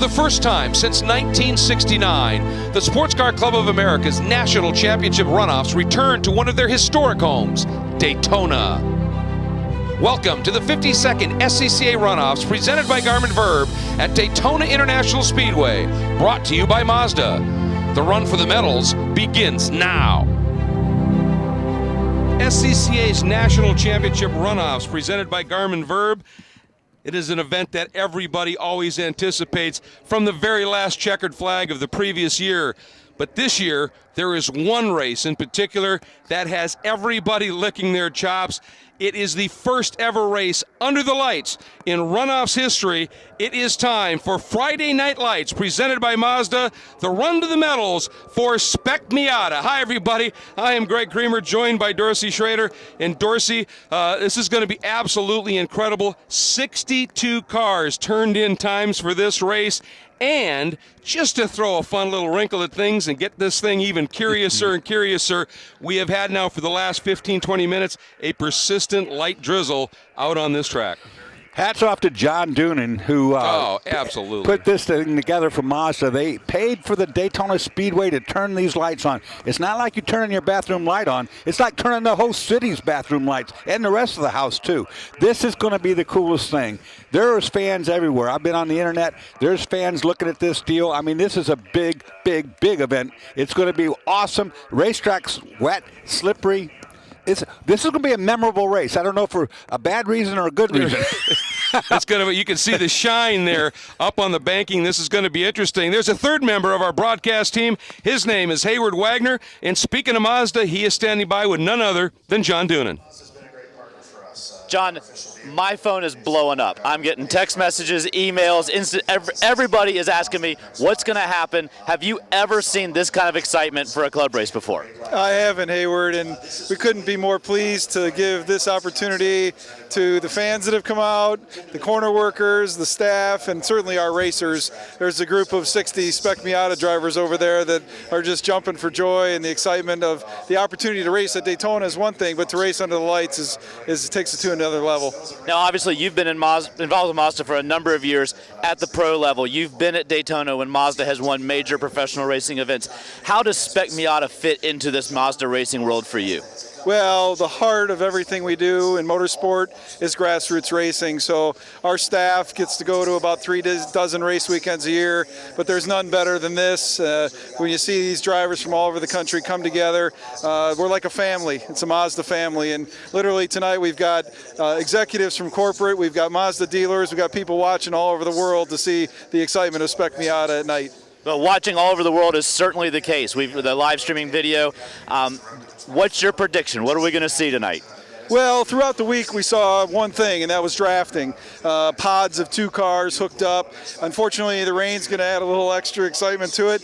the first time since 1969, the Sports Car Club of America's National Championship Runoffs returned to one of their historic homes, Daytona. Welcome to the 52nd SCCA Runoffs presented by Garmin Verb at Daytona International Speedway, brought to you by Mazda. The run for the medals begins now. SCCA's National Championship Runoffs presented by Garmin Verb. It is an event that everybody always anticipates from the very last checkered flag of the previous year. But this year, there is one race in particular that has everybody licking their chops. It is the first ever race under the lights in Runoffs history. It is time for Friday Night Lights, presented by Mazda, the run to the medals for Spec Miata. Hi, everybody. I am Greg Creamer, joined by Dorsey Schrader. And Dorsey, this is going to be absolutely incredible. 62 cars turned in times for this race. And just to throw a fun little wrinkle at things and get this thing even curiouser and curiouser, we have had now for the last 15, 20 minutes a persistent light drizzle out on this track. Hats off to John Doonan, who absolutely put this thing together for Mazda. They paid for the Daytona Speedway to turn these lights on. It's not like you turning your bathroom light on. It's like turning the whole city's bathroom lights and the rest of the house, too. This is going to be the coolest thing. There's fans everywhere. I've been on the internet. There's fans looking at this deal. I mean, this is a big, big, big event. It's going to be awesome. Racetrack's wet, slippery. This is going to be a memorable race. I don't know for a bad reason or a good reason. It's going to. You can see the shine there up on the banking. This is going to be interesting. There's a third member of our broadcast team. His name is Hayward Wagner. And speaking of Mazda, he is standing by with none other than John Doonan. John, my phone is blowing up. I'm getting text messages, emails, everybody is asking me what's going to happen. Have you ever seen this kind of excitement for a club race before? I haven't, Hayward, and we couldn't be more pleased to give this opportunity to the fans that have come out, the corner workers, the staff, and certainly our racers. There's a group of 60 Spec Miata drivers over there that are just jumping for joy, and the excitement of the opportunity to race at Daytona is one thing, but to race under the lights is takes it to another level. Now, obviously, you've been involved with Mazda for a number of years at the pro level. You've been at Daytona when Mazda has won major professional racing events. How does Spec Miata fit into this Mazda racing world for you? Well, the heart of everything we do in motorsport is grassroots racing. So our staff gets to go to about 3 dozen race weekends a year, but there's none better than this. When you see these drivers from all over the country come together, we're like a family. It's a Mazda family. And literally tonight we've got executives from corporate, we've got Mazda dealers, we've got people watching all over the world to see the excitement of Spec Miata at night. Well, watching all over the world is certainly the case. The live streaming video. What's your prediction? What are we going to see tonight? Well, throughout the week we saw one thing, and that was drafting. Pods of 2 cars hooked up. Unfortunately, the rain's going to add a little extra excitement to it.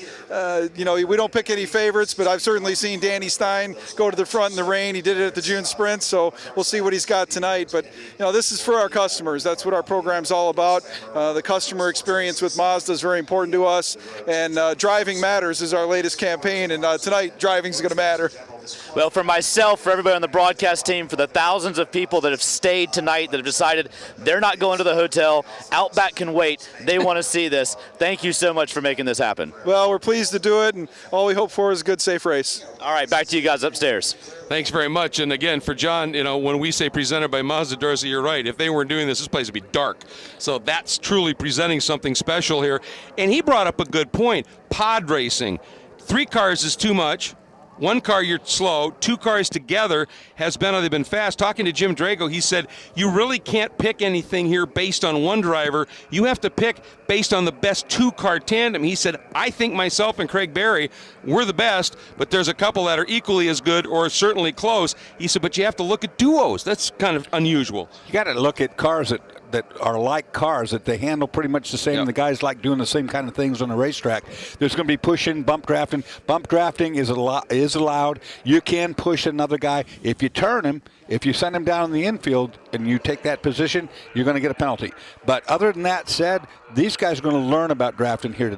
We don't pick any favorites, but I've certainly seen Danny Stein go to the front in the rain. He did it at the June Sprint, so we'll see what he's got tonight. But, this is for our customers. That's what our program's all about. The customer experience with Mazda is very important to us, and Driving Matters is our latest campaign, and tonight driving's going to matter. Well, for myself, for everybody on the broadcast team, for the thousands of people that have stayed tonight, that have decided they're not going to the hotel, Outback can wait, they want to see this. Thank you so much for making this happen. Well, we're pleased to do it, and all we hope for is a good, safe race. All right, back to you guys upstairs. Thanks very much. And again, for John, when we say presented by Mazda, Dorsey, you're right. If they weren't doing this place would be dark. So that's truly presenting something special here. And he brought up a good point. Pod racing. 3 cars is too much. 1 car, you're slow. 2 cars together they've been fast. Talking to Jim Drago, he said, you really can't pick anything here based on one driver. You have to pick based on the best 2-car tandem. He said, I think myself and Craig Berry, we're the best, but there's a couple that are equally as good or certainly close. He said, but you have to look at duos. That's kind of unusual. You got to look at cars that are like cars, that they handle pretty much the same. Yep. The guys like doing the same kind of things on the racetrack. There's going to be pushing, bump drafting. Bump drafting is allowed. You can push another guy. If you turn him, if you send him down in the infield and you take that position, you're going to get a penalty. But other than that said, these guys are going to learn about drafting here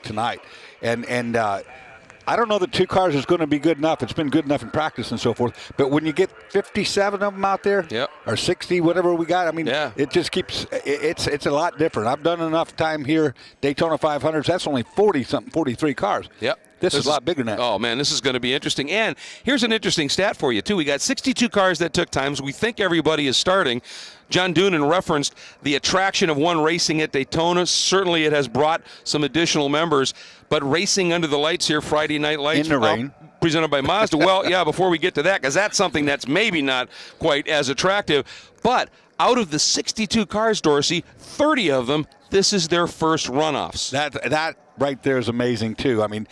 tonight. And I don't know that 2 cars is going to be good enough. It's been good enough in practice and so forth. But when you get 57 of them out there, or 60, whatever we got, I mean, it just keeps. It's a lot different. I've done enough time here, Daytona 500s. That's only 40-something, 43 cars. Yep. This is a lot bigger than that. Oh, man, this is going to be interesting. And here's an interesting stat for you, too. We got 62 cars that took times. We think everybody is starting. John Doonan referenced the attraction of one racing at Daytona. Certainly it has brought some additional members. But racing under the lights here, Friday Night Lights. In the rain. Presented by Mazda. Well, yeah, before we get to that, because that's something that's maybe not quite as attractive. But out of the 62 cars, Dorsey, 30 of them, this is their first runoffs. That right there is amazing, too. I mean,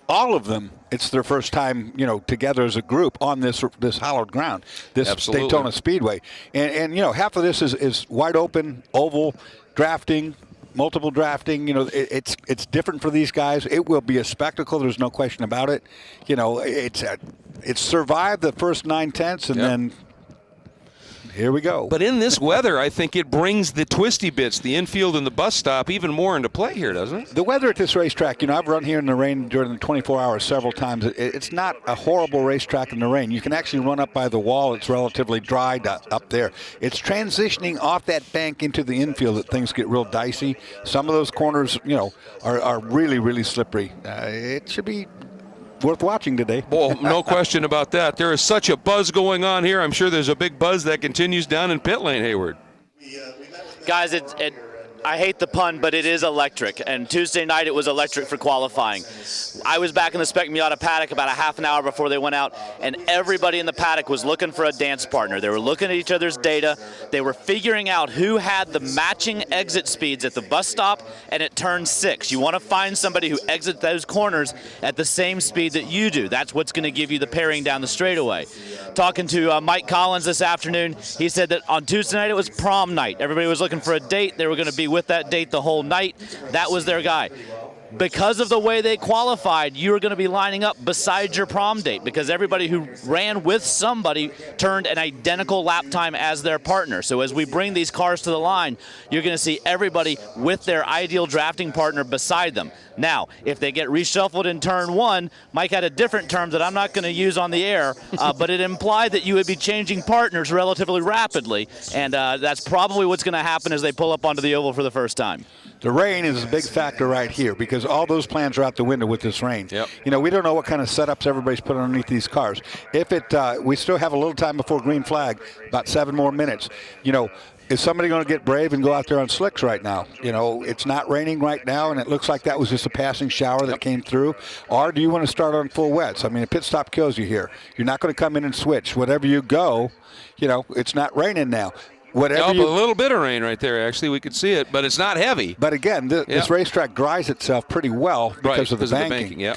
all of them, it's their first time, together as a group on this hallowed ground, this Absolutely. Daytona Speedway. And half of this is wide open, oval, drafting, multiple drafting. It's different for these guys. It will be a spectacle. There's no question about it. It's survived the first 9/10 and then here we go. But in this weather, I think it brings the twisty bits, the infield and the bus stop, even more into play here, doesn't it? The weather at this racetrack, I've run here in the rain during the 24 hours several times. It's not a horrible racetrack in the rain. You can actually run up by the wall. It's relatively dry up there. It's transitioning off that bank into the infield that things get real dicey. Some of those corners, are really, really slippery. It should be worth watching today. Well, no question about that. There is such a buzz going on here. I'm sure there's a big buzz that continues down in pit lane, Hayward. Guys, I hate the pun, but it is electric. And Tuesday night it was electric for qualifying. I was back in the Spec Miata paddock about a half an hour before they went out, and everybody in the paddock was looking for a dance partner. They were looking at each other's data. They were figuring out who had the matching exit speeds at the bus stop and at turn 6. You want to find somebody who exits those corners at the same speed that you do. That's what's going to give you the pairing down the straightaway. Talking to Mike Collins this afternoon, he said that on Tuesday night it was prom night. Everybody was looking for a date. They were going to be with that date the whole night. That was their guy. Because of the way they qualified, you're going to be lining up beside your prom date because everybody who ran with somebody turned an identical lap time as their partner. So as we bring these cars to the line, you're going to see everybody with their ideal drafting partner beside them. Now, if they get reshuffled in turn 1, Mike had a different term that I'm not going to use on the air, but it implied that you would be changing partners relatively rapidly, and that's probably what's going to happen as they pull up onto the oval for the first time. The rain is a big factor right here because all those plans are out the window with this rain. Yep. We don't know what kind of setups everybody's put underneath these cars. If we still have a little time before green flag, about 7 more minutes. Is somebody going to get brave and go out there on slicks right now? It's not raining right now, and it looks like that was just a passing shower that came through. Or do you want to start on full wets? I mean, a pit stop kills you here. You're not going to come in and switch. Whatever you go, it's not raining now. A little bit of rain right there, actually. We could see it, but it's not heavy. But again, this racetrack dries itself pretty well because of the banking.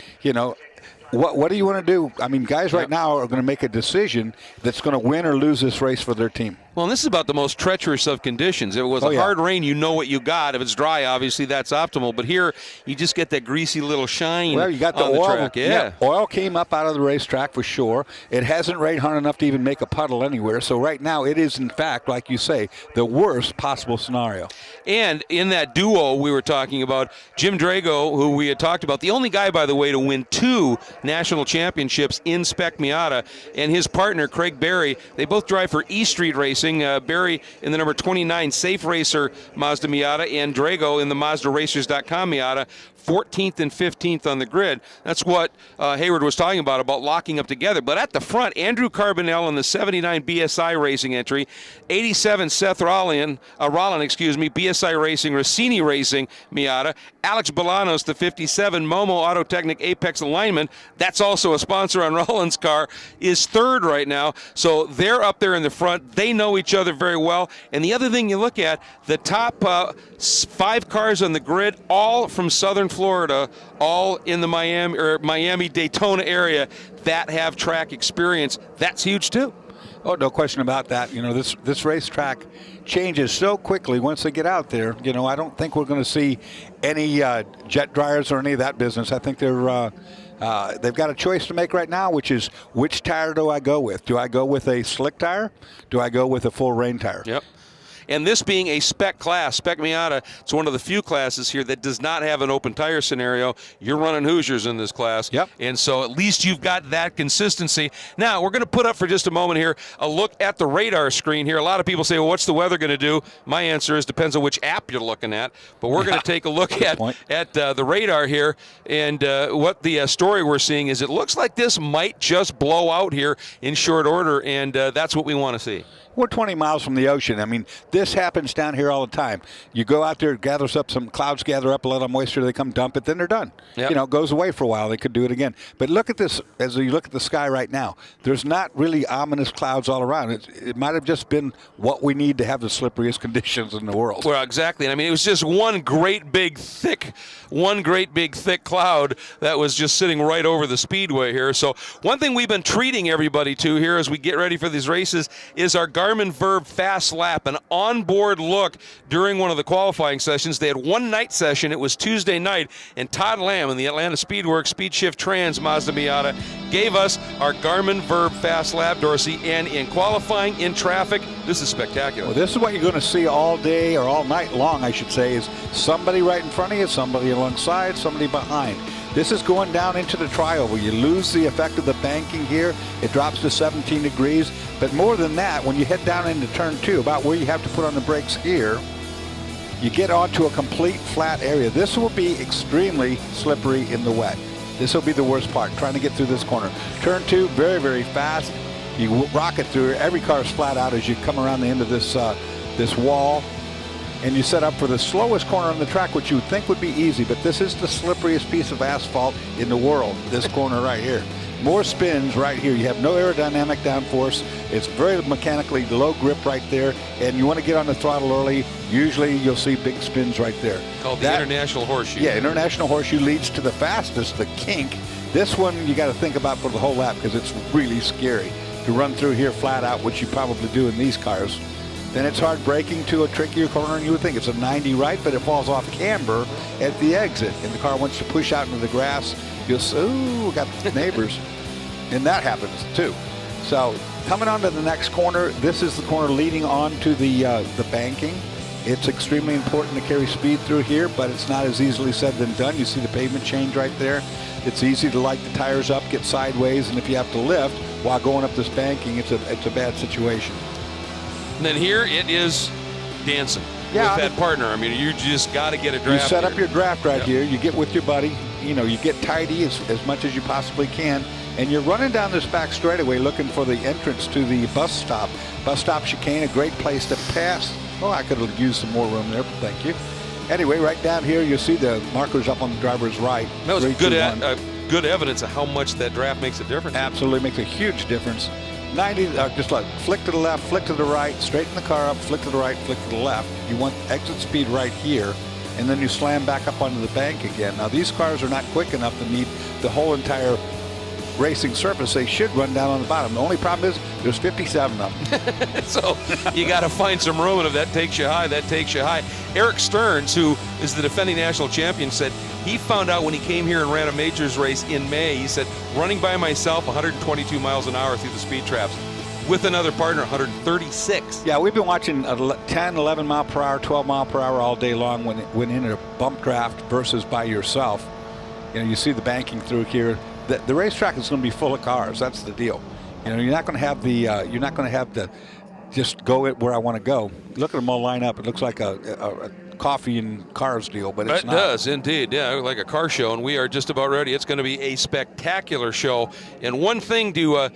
What do you want to do? I mean, guys right now are going to make a decision that's going to win or lose this race for their team. Well, and this is about the most treacherous of conditions. If it was a hard rain, you know what you got. If it's dry, obviously that's optimal. But here, you just get that greasy little shine. Well, you got the on oil. The track. Yeah. Oil came up out of the racetrack for sure. It hasn't rained hard enough to even make a puddle anywhere. So right now, it is in fact, like you say, the worst possible scenario. And in that duo we were talking about, Jim Drago, who we had talked about, the only guy, by the way, to win 2 national championships in Spec Miata, and his partner, Craig Berry, they both drive for E Street Racing. Berry in the number 29 Safe Racer Mazda Miata, and Drago in the MazdaRacers.com Miata, 14th and 15th on the grid. That's what Hayward was talking about locking up together. But at the front, Andrew Carbonell in the 79 BSI Racing entry, 87 Seth Rollin, BSI Racing, Rossini Racing Miata, Alex Bolanos, the 57 Momo Auto Technic Apex Alignment, that's also a sponsor on Rollin's car, is 3rd right now. So they're up there in the front. They know each other very well. And the other thing you look at, the top 5 cars on the grid, all from Southern Florida, all in the Miami Daytona area that have track experience. That's huge too. Oh, no question about that. This racetrack changes so quickly once they get out there. I don't think we're going to see any jet dryers or any of that business. I think they've got a choice to make right now, which is which tire do I go with? Do I go with a slick tire? Do I go with a full rain tire? Yep. And this being a spec class, Spec Miata, it's one of the few classes here that does not have an open tire scenario. You're running Hoosiers in this class. Yep. And so at least you've got that consistency. Now, we're going to put up for just a moment here a look at the radar screen here. A lot of people say, well, what's the weather going to do? My answer is depends on which app you're looking at. But we're going to take a look at the radar here. And what the story we're seeing is it looks like this might just blow out here in short order. And that's what we want to see. We're 20 miles from the ocean. I mean, this happens down here all the time. You go out there, it gathers up, some clouds gather up a lot of moisture, they come dump it, then they're done. Yep. You know, it goes away for a while. They could do it again. But look at this, as you look at the sky right now, there's not really ominous clouds all around. It might have just been what we need to have the slipperiest conditions in the world. Well, exactly. I mean, it was just one great big thick cloud that was just sitting right over the speedway here. So one thing we've been treating everybody to here as we get ready for these races is our Garmin Verb Fast Lap, an onboard look during one of the qualifying sessions. They had one night session. It was Tuesday night, and Todd Lamb in the Atlanta Speedworks Speed Shift Trans Mazda Miata gave us our Garmin Verb Fast Lap, Dorsey, and in qualifying, in traffic, this is spectacular. Well, this is what you're going to see all day, or all night long, I should say, is somebody right in front of you, somebody alongside, somebody behind. This is going down into the trioval. You lose the effect of the banking here. It drops to 17 degrees. But more than that, when you head down into turn 2, about where you have to put on the brakes here, you get onto a complete flat area. This will be extremely slippery in the wet. This will be the worst part, trying to get through this corner. Turn 2, very, very fast. You rocket through. Every car is flat out as you come around the end of this this wall. And you set up for the slowest corner on the track, which you would think would be easy, but this is the slipperiest piece of asphalt in the world, this corner right here. More spins right here. You have no aerodynamic downforce. It's very mechanically low grip right there, and you want to get on the throttle early. Usually you'll see big spins right there. Called the International Horseshoe. Yeah, International Horseshoe leads to the fastest, the kink. This one you got to think about for the whole lap because it's really scary to run through here flat out, which you probably do in these cars. Then it's hard braking to a trickier corner, and you would think it's a 90 right, but it falls off camber at the exit, and the car wants to push out into the grass. You'll say, ooh, got neighbors. And that happens, too. So coming on to the next corner, this is the corner leading on to the banking. It's extremely important to carry speed through here, but it's not as easily said than done. You see the pavement change right there. It's easy to light the tires up, get sideways, and if you have to lift while going up this banking, it's a bad situation. And then here it is dancing with that partner. I mean, you just got to get a draft. You set here. up your draft right here. You get with your buddy. You know, you get tidy as much as you possibly can. And you're running down this back straightaway looking for the entrance to the bus stop. Bus stop chicane, a great place to pass. Oh, I could have used some more room there, but thank you. Anyway, right down here, you'll see the markers up on the driver's right. That was good evidence of how much that draft makes a difference. Absolutely makes a huge difference. 90, just like flick to the left, flick to the right, straighten the car up, flick to the right, flick to the left. You want exit speed right here, and then you slam back up onto the bank again. Now, these cars are not quick enough to need the whole entire racing surface. They should run down on the bottom. The only problem is there's 57 of them. So you got to find some room, and if that takes you high, that takes you high. Eric Stearns, who is the defending national champion, said he found out when he came here and ran a majors race in May, he said, running by myself 122 miles an hour through the speed traps. With another partner, 136. Yeah, we've been watching 10, 11 mile per hour, 12 mile per hour all day long when in a bump draft versus by yourself. You know, you see the banking through here. The racetrack is going to be full of cars. That's the deal. You know, you're not going to have the just go it where I want to go. Look at them all line up. It looks like a coffee and cars deal, but it's not. It does indeed. Yeah, like a car show, and we are just about ready. It's going to be a spectacular show. And one thing to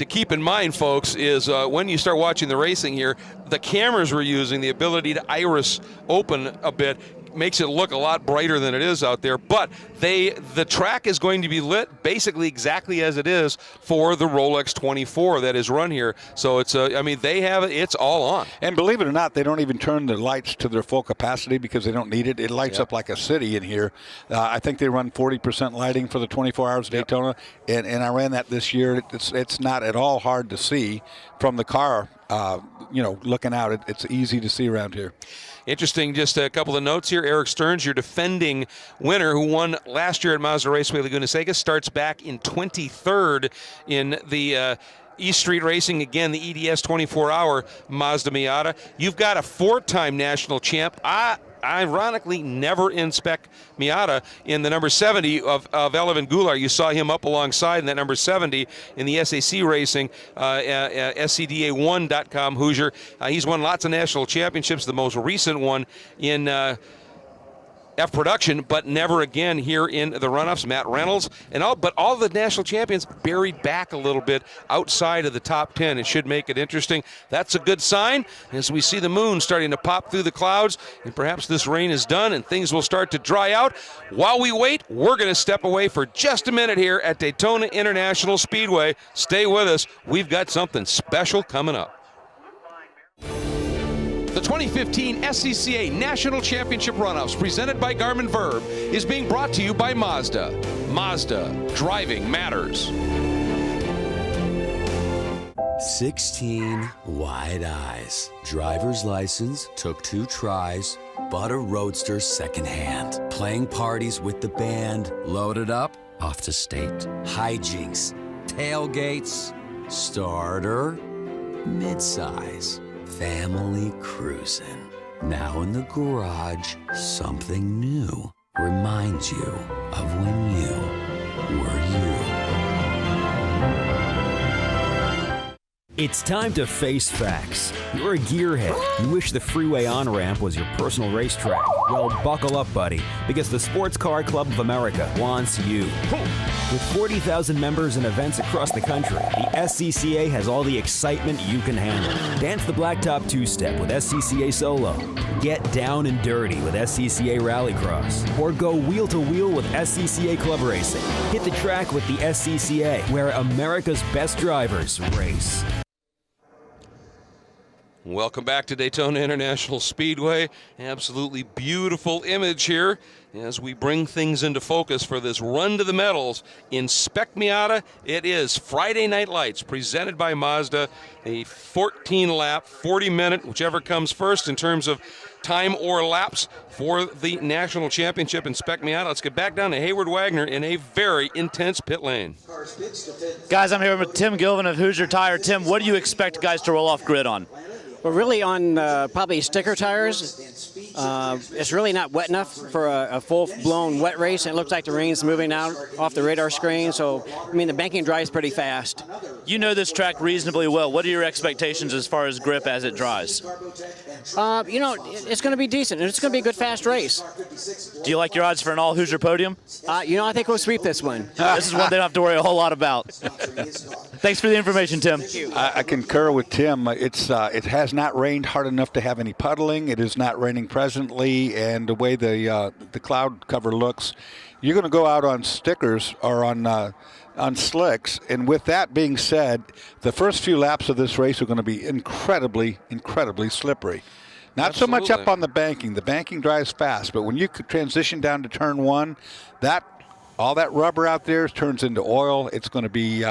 keep in mind, folks, is when you start watching the racing here, the cameras we're using, the ability to iris open a bit, makes it look a lot brighter than it is out there. But the track is going to be lit basically exactly as it is for the Rolex 24 that is run here. So it's I mean, they have it. It's all on. And believe it or not, they don't even turn the lights to their full capacity because they don't need it. It lights up like a city in here. I think they run 40% lighting for the 24 hours of Daytona, and I ran that this year. It's not at all hard to see from the car. You know, looking out, it's easy to see around here. Interesting, just a couple of notes here. Eric Stearns, your defending winner, who won last year at Mazda Raceway Laguna Seca, starts back in 23rd in the East Street Racing, again, the EDS 24-hour Mazda Miata. You've got a 4-time national champ. Ironically, never in Spec Miata in the number 70 of Elevin Goulart. You saw him up alongside in that number 70 in the SAC Racing, SCDA1.com Hoosier. He's won lots of national championships, the most recent one in F production, but never again here in the runoffs. Matt Reynolds but all the national champions buried back a little bit outside of the top 10. It should make it interesting. That's a good sign as we see the moon starting to pop through the clouds, and perhaps this rain is done and things will start to dry out. While we wait, we're going to step away for just a minute here at Daytona International Speedway. Stay with us. We've got something special coming up. The 2015 SCCA National Championship Runoffs, presented by Garmin Verb, is being brought to you by Mazda. Mazda, driving matters. 16 wide eyes. Driver's license, took 2 tries, bought a Roadster secondhand. Playing parties with the band, loaded up, off to state. Hijinks, tailgates, starter, midsize. Family cruising. Now in the garage, something new reminds you of when you were you. It's time to face facts. You're a gearhead. You wish the freeway on-ramp was your personal racetrack. Well, buckle up, buddy, because the Sports Car Club of America wants you. With 40,000 members and events across the country, the SCCA has all the excitement you can handle. Dance the blacktop two-step with SCCA Solo. Get down and dirty with SCCA Rallycross. Or go wheel-to-wheel with SCCA Club Racing. Hit the track with the SCCA, where America's best drivers race. Welcome back to Daytona International Speedway. Absolutely beautiful image here as we bring things into focus for this run to the medals in Spec Miata. It is Friday Night Lights presented by Mazda, a 14-lap, 40-minute, whichever comes first in terms of time or laps for the national championship in Spec Miata. Let's get back down to Hayward Wagner in a very intense pit lane. Guys, I'm here with Tim Gilvin of Hoosier Tire. Tim, what do you expect guys to roll off grid on? We're really on probably sticker tires. It's really not wet enough for a full-blown wet race. It looks like the rain's moving out off the radar screen. So, I mean, the banking dries pretty fast. You know this track reasonably well. What are your expectations as far as grip as it dries? You know, it's going to be decent, and it's going to be a good, fast race. Do you like your odds for an all-Hoosier podium? You know, I think we'll sweep this one. This is one they don't have to worry a whole lot about. Thanks for the information, Tim. I concur with Tim. It has not rained hard enough to have any puddling. It is not raining presently, and the way the cloud cover looks, you're going to go out on stickers or on slicks. And with that being said, the first few laps of this race are going to be incredibly, incredibly slippery. Not Absolutely. so much up on the banking. The banking dries fast, but when you transition down to turn 1, all that rubber out there turns into oil. It's going to be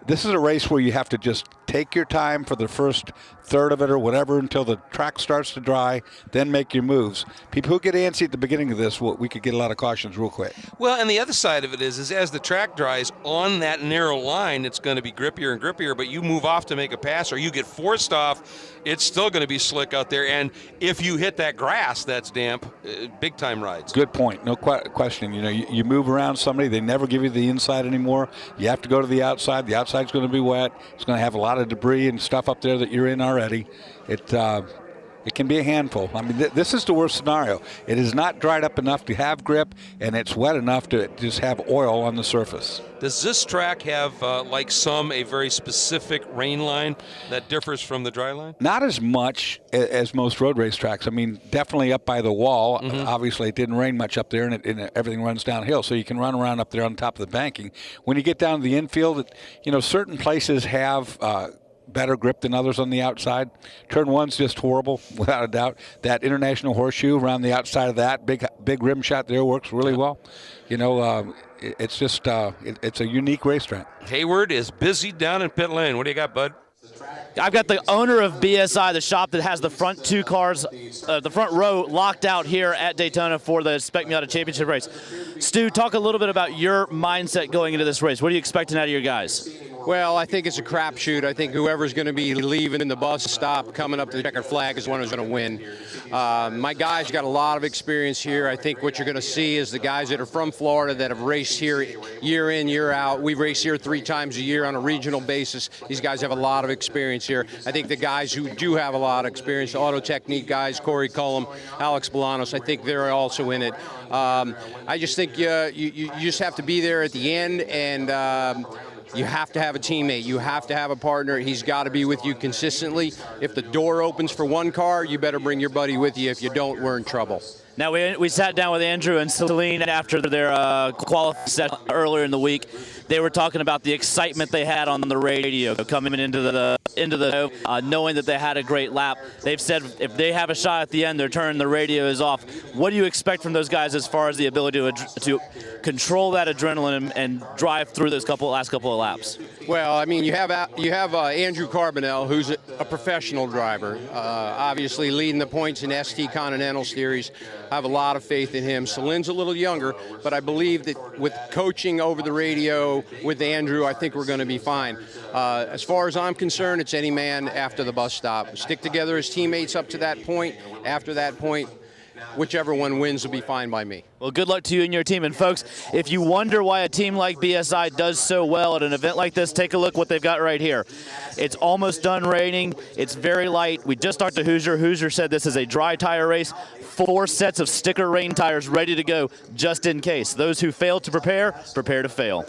this is a race where you have to just take your time for the first third of it or whatever until the track starts to dry, then make your moves. People who get antsy at the beginning of this, we could get a lot of cautions real quick. Well, and the other side of it is as the track dries on that narrow line, it's going to be grippier and grippier, but you move off to make a pass or you get forced off, it's still going to be slick out there. And if you hit that grass that's damp, big time rides. Good point. No question. You know, you move around somebody, they never give you the inside anymore. You have to go to the outside. The outside's going to be wet. It's going to have a lot of debris and stuff up there that you're in already. It can be a handful. I mean, this is the worst scenario. It is not dried up enough to have grip, and it's wet enough to just have oil on the surface. Does this track have, like some, a very specific rain line that differs from the dry line? Not as much as most road race tracks. I mean, definitely up by the wall. Mm-hmm. Obviously, it didn't rain much up there, and everything runs downhill, so you can run around up there on top of the banking. When you get down to the infield, certain places have better grip than others on the outside. Turn 1's just horrible, without a doubt. That international horseshoe around the outside of that, big rim shot there works really well. It's just it's a unique racetrack. Hayward is busy down in pit lane. What do you got, bud? I've got the owner of BSI, the shop that has the front 2 cars, the front row locked out here at Daytona for the Spec Miata Championship race. Stu, talk a little bit about your mindset going into this race. What are you expecting out of your guys? Well, I think it's a crapshoot. I think whoever's going to be leaving the bus stop coming up to the checkered flag is the one who's going to win. My guys got a lot of experience here. I think what you're going to see is the guys that are from Florida that have raced here year in, year out. We race here 3 times a year on a regional basis. These guys have a lot of experience here. I think the guys who do have a lot of experience, the Auto Technique guys, Corey Cullum, Alex Bolanos, I think they're also in it. I just think you just have to be there at the end, and you have to have a teammate. You have to have a partner. He's got to be with you consistently. If the door opens for one car, you better bring your buddy with you. If you don't, we're in trouble. Now, we sat down with Andrew and Celine after their qualifying session earlier in the week. They were talking about the excitement they had on the radio coming into the knowing that they had a great lap. They've said if they have a shot at the end, they're turning the radios off. What do you expect from those guys as far as the ability to control that adrenaline and drive through those last couple of laps? Well, I mean, you have Andrew Carbonell, who's a professional driver, obviously leading the points in ST Continental Series. I have a lot of faith in him. Celine's a little younger, but I believe that with coaching over the radio with Andrew, I think we're going to be fine. As far as I'm concerned, it's any man after the bus stop. Stick together as teammates up to that point. After that point, whichever one wins will be fine by me. Well, good luck to you and your team. And folks, if you wonder why a team like BSI does so well at an event like this, take a look what they've got right here. It's almost done raining. It's very light. We just talked to Hoosier. Hoosier said this is a dry tire race. 4 sets of sticker rain tires ready to go just in case. Those who fail to prepare to fail.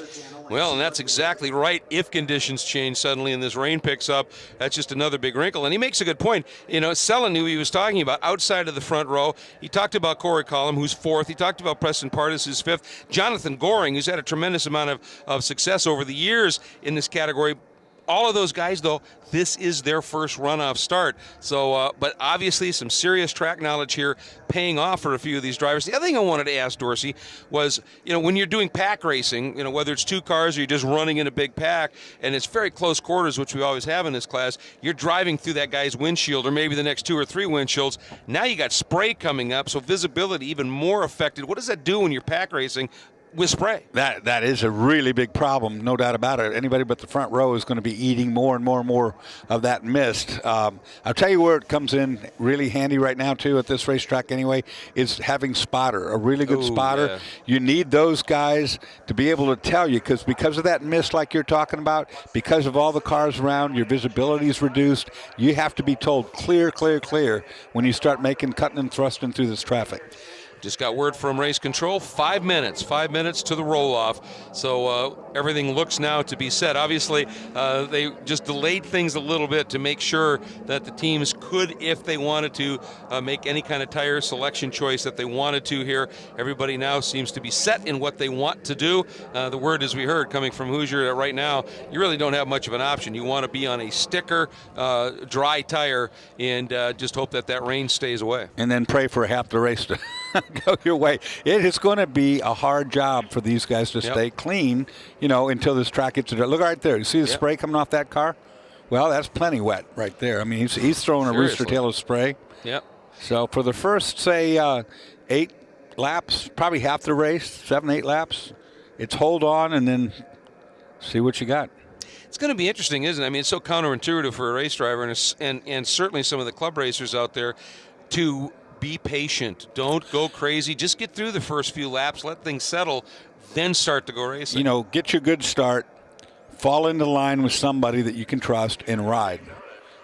Well, and that's exactly right. If conditions change suddenly and this rain picks up, that's just another big wrinkle. And he makes a good point. You know, Sellen, who he was talking about outside of the front row, he talked about Corey Cullum, who's 4th. He talked about Preston Pardis, who's 5th. Jonathan Goring, who's had a tremendous amount of success over the years in this category. All of those guys, though, this is their first runoff start. So, but obviously some serious track knowledge here paying off for a few of these drivers. The other thing I wanted to ask Dorsey was, you know, when you're doing pack racing, you know, whether it's 2 cars or you're just running in a big pack, and it's very close quarters, which we always have in this class, you're driving through that guy's windshield or maybe the next 2 or 3 windshields. Now you got spray coming up, so visibility even more affected. What does that do when you're pack racing with spray? That is a really big problem, no doubt about it. Anybody but the front row is going to be eating more and more and more of that mist. I'll tell you where it comes in really handy right now, too, at this racetrack anyway, is having spotter, a really good spotter. Yeah. You need those guys to be able to tell you, because of that mist like you're talking about, because of all the cars around, your visibility is reduced. You have to be told clear, clear, clear when you start cutting and thrusting through this traffic. Just got word from race control, 5 minutes to the roll-off. So everything looks now to be set. Obviously, they just delayed things a little bit to make sure that the teams could, if they wanted to, make any kind of tire selection choice that they wanted to here. Everybody now seems to be set in what they want to do. The word, as we heard, coming from Hoosier, that right now, you really don't have much of an option. You want to be on a sticker, dry tire, and just hope that rain stays away. And then pray for half the race to go your way. It is going to be a hard job for these guys to stay clean, you know, until this track gets to. Look right there. You see the spray coming off that car? Well, that's plenty wet right there. I mean, he's throwing a rooster tail of spray. Yep. So for the first, say, 8 laps, probably half the race, 7, 8 laps, it's hold on and then see what you got. It's going to be interesting, isn't it? I mean, it's so counterintuitive for a race driver and certainly some of the club racers out there to be patient. Don't go crazy. Just get through the first few laps, let things settle, then start to go racing. You know, get your good start, fall into line with somebody that you can trust, and ride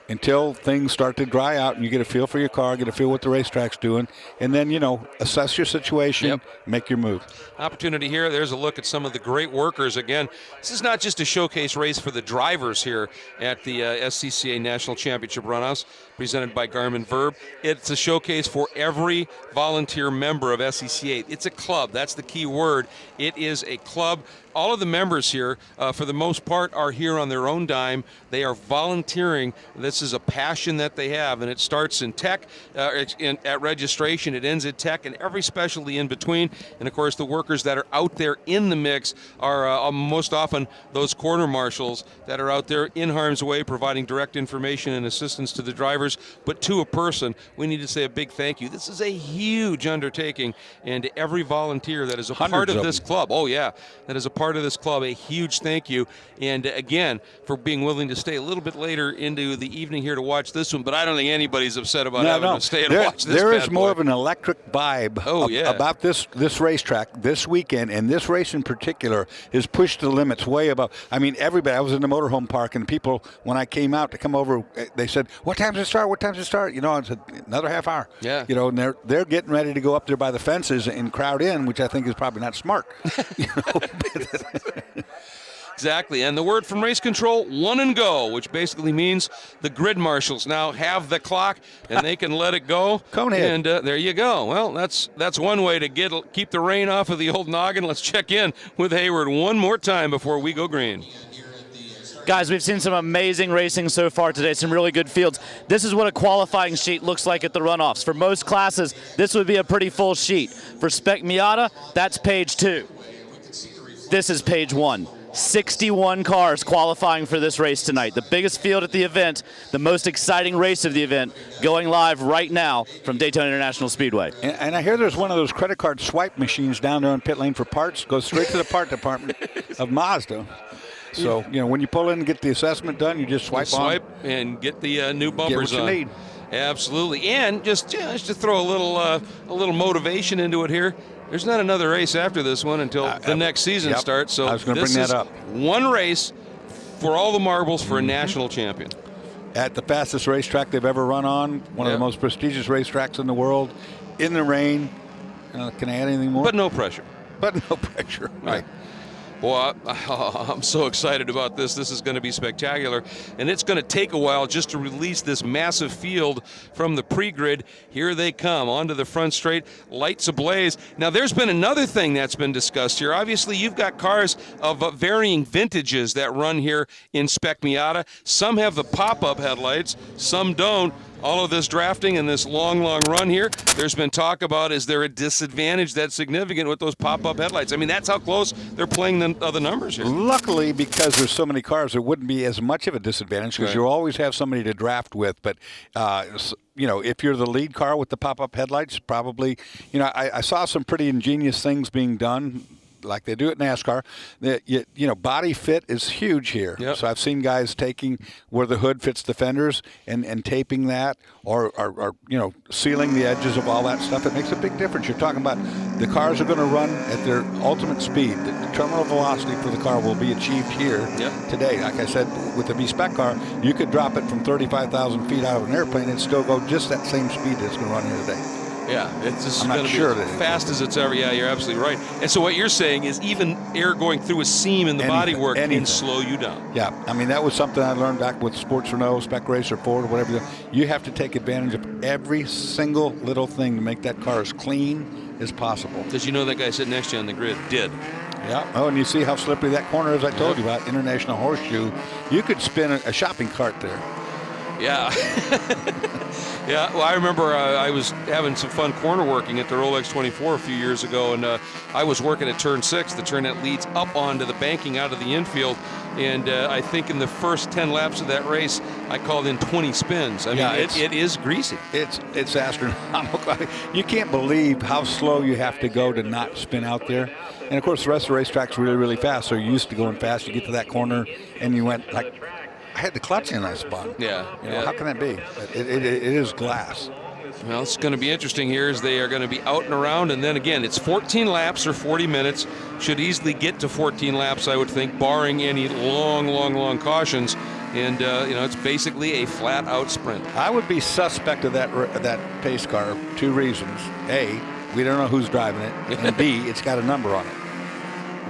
until things start to dry out and you get a feel for your car, get a feel what the racetrack's doing, and then, you know, assess your situation, make your move. Opportunity here. There's a look at some of the great workers. Again, this is not just a showcase race for the drivers here at the SCCA National Championship Runoffs, presented by Garmin Verb. It's a showcase for every volunteer member of SCCA. It's a club. That's the key word. It is a club. All of the members here, for the most part, are here on their own dime. They are volunteering. This this is a passion that they have, and it starts in tech, at registration, it ends at tech, and every specialty in between. And of course, the workers that are out there in the mix are most often those corner marshals that are out there in harm's way, providing direct information and assistance to the drivers. But to a person, we need to say a big thank you. This is a huge undertaking, and to every volunteer that is a part of this club. Oh yeah, that is a part of this club. A huge thank you, and again, for being willing to stay a little bit later into the evening here to watch this one. But I don't think anybody's upset about having to stay and watch this. There is more of an electric vibe about this racetrack this weekend, and this race in particular is pushed the limits way above. I mean, everybody. I was in the motorhome park, and people, when I came out to come over, they said, "What time does it start? What time does it start?" You know, I said, "Another half hour." Yeah. You know, and they're getting ready to go up there by the fences and crowd in, which I think is probably not smart. You know? Exactly, and the word from race control, 1 and go, which basically means the grid marshals now have the clock and they can let it go. Conehead. And there you go. Well, that's one way to keep the rain off of the old noggin. Let's check in with Hayward one more time before we go green. Guys, we've seen some amazing racing so far today, some really good fields. This is what a qualifying sheet looks like at the runoffs. For most classes, this would be a pretty full sheet. For Spec Miata, that's page 2. This is page 1. 61 cars qualifying for this race tonight. The biggest field at the event, the most exciting race of the event, going live right now from Daytona International Speedway. And I hear there's one of those credit card swipe machines down there on pit lane for parts. Goes straight to the part department of Mazda. So, you know, when you pull in and get the assessment done, you just swipe and get the new bumpers get what on. You need. Absolutely. And just to throw a little motivation into it here, there's not another race after this one until the next season starts. So I was going to bring that up. One race for all the marbles for a national champion. At the fastest racetrack they've ever run on, one of the most prestigious racetracks in the world, in the rain. Can I add anything more? But no pressure. Right. Boy, I'm so excited about this. This is going to be spectacular, and it's going to take a while just to release this massive field from the pre-grid. Here they come onto the front straight, lights ablaze. Now, there's been another thing that's been discussed here. Obviously, you've got cars of varying vintages that run here in Spec Miata. Some have the pop-up headlights, some don't. All of this drafting and this long run here, there's been talk about, is there a disadvantage that's significant with those pop-up headlights? I mean, that's how close they're playing the numbers here. Luckily, because there's so many cars, there wouldn't be as much of a disadvantage because you'll always have somebody to draft with. But, you know, if you're the lead car with the pop-up headlights, probably, you know, I saw some pretty ingenious things being done, like they do at NASCAR. You know, body fit is huge here. Yep. So I've seen guys taking where the hood fits the fenders and taping that or you know, sealing the edges of all that stuff. It makes a big difference. You're talking about the cars are going to run at their ultimate speed. The terminal velocity for the car will be achieved here today. Like I said, with the B-Spec car, you could drop it from 35,000 feet out of an airplane and still go just that same speed that it's going to run here today. Yeah, it's just going to be as fast as it's ever. Yeah, you're absolutely right. And so what you're saying is even air going through a seam in the bodywork can slow you down. Yeah, I mean, that was something I learned back with Sports Renault, Spec Racer, Ford, or whatever. You have to take advantage of every single little thing to make that car as clean as possible. Because you know that guy sitting next to you on the grid did. Yeah. Oh, and you see how slippery that corner is I told you about, International Horseshoe. You could spin a shopping cart there. Yeah. Yeah, well, I remember I was having some fun corner working at the Rolex 24 a few years ago, and I was working at turn 6, the turn that leads up onto the banking out of the infield, and I think in the first 10 laps of that race, I called in 20 spins. I mean, it is greasy. It's astronomical. You can't believe how slow you have to go to not spin out there. And, of course, the rest of the racetrack's really, really fast, so you're used to going fast. You get to that corner, and you went like – I had the clutch in that spot. Yeah. You know, how can that be? It is glass. Well, it's going to be interesting here as they are going to be out and around. And then again, it's 14 laps or 40 minutes. Should easily get to 14 laps, I would think, barring any long cautions. And, you know, it's basically a flat-out sprint. I would be suspect of that pace car for 2 reasons. A, we don't know who's driving it. And B, it's got a number on it.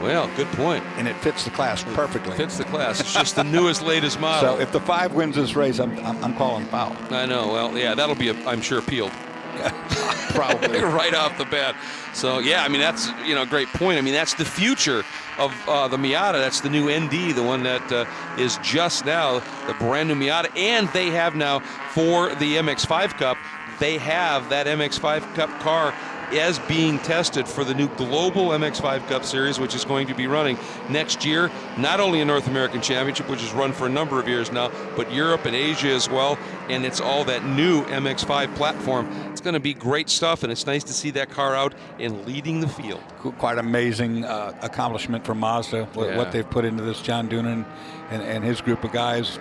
Well, good point. And it fits the class perfectly. It fits the class. It's just the newest, latest model. So if the 5 wins this race, I'm calling foul. I know. Well, yeah, that'll be, I'm sure, appealed. Probably. Right off the bat. So, yeah, I mean, that's, a great point. I mean, that's the future of the Miata. That's the new ND, the one that is just now the brand new Miata. And they have now, for the MX-5 Cup, they have that MX-5 Cup car as being tested for the new global MX-5 Cup Series, which is going to be running next year. Not only a North American Championship, which is run for a number of years now, but Europe and Asia as well. And it's all that new MX-5 platform. It's going to be great stuff, and it's nice to see that car out and leading the field. Quite amazing accomplishment for Mazda, what they've put into this. John Doonan and his group of guys,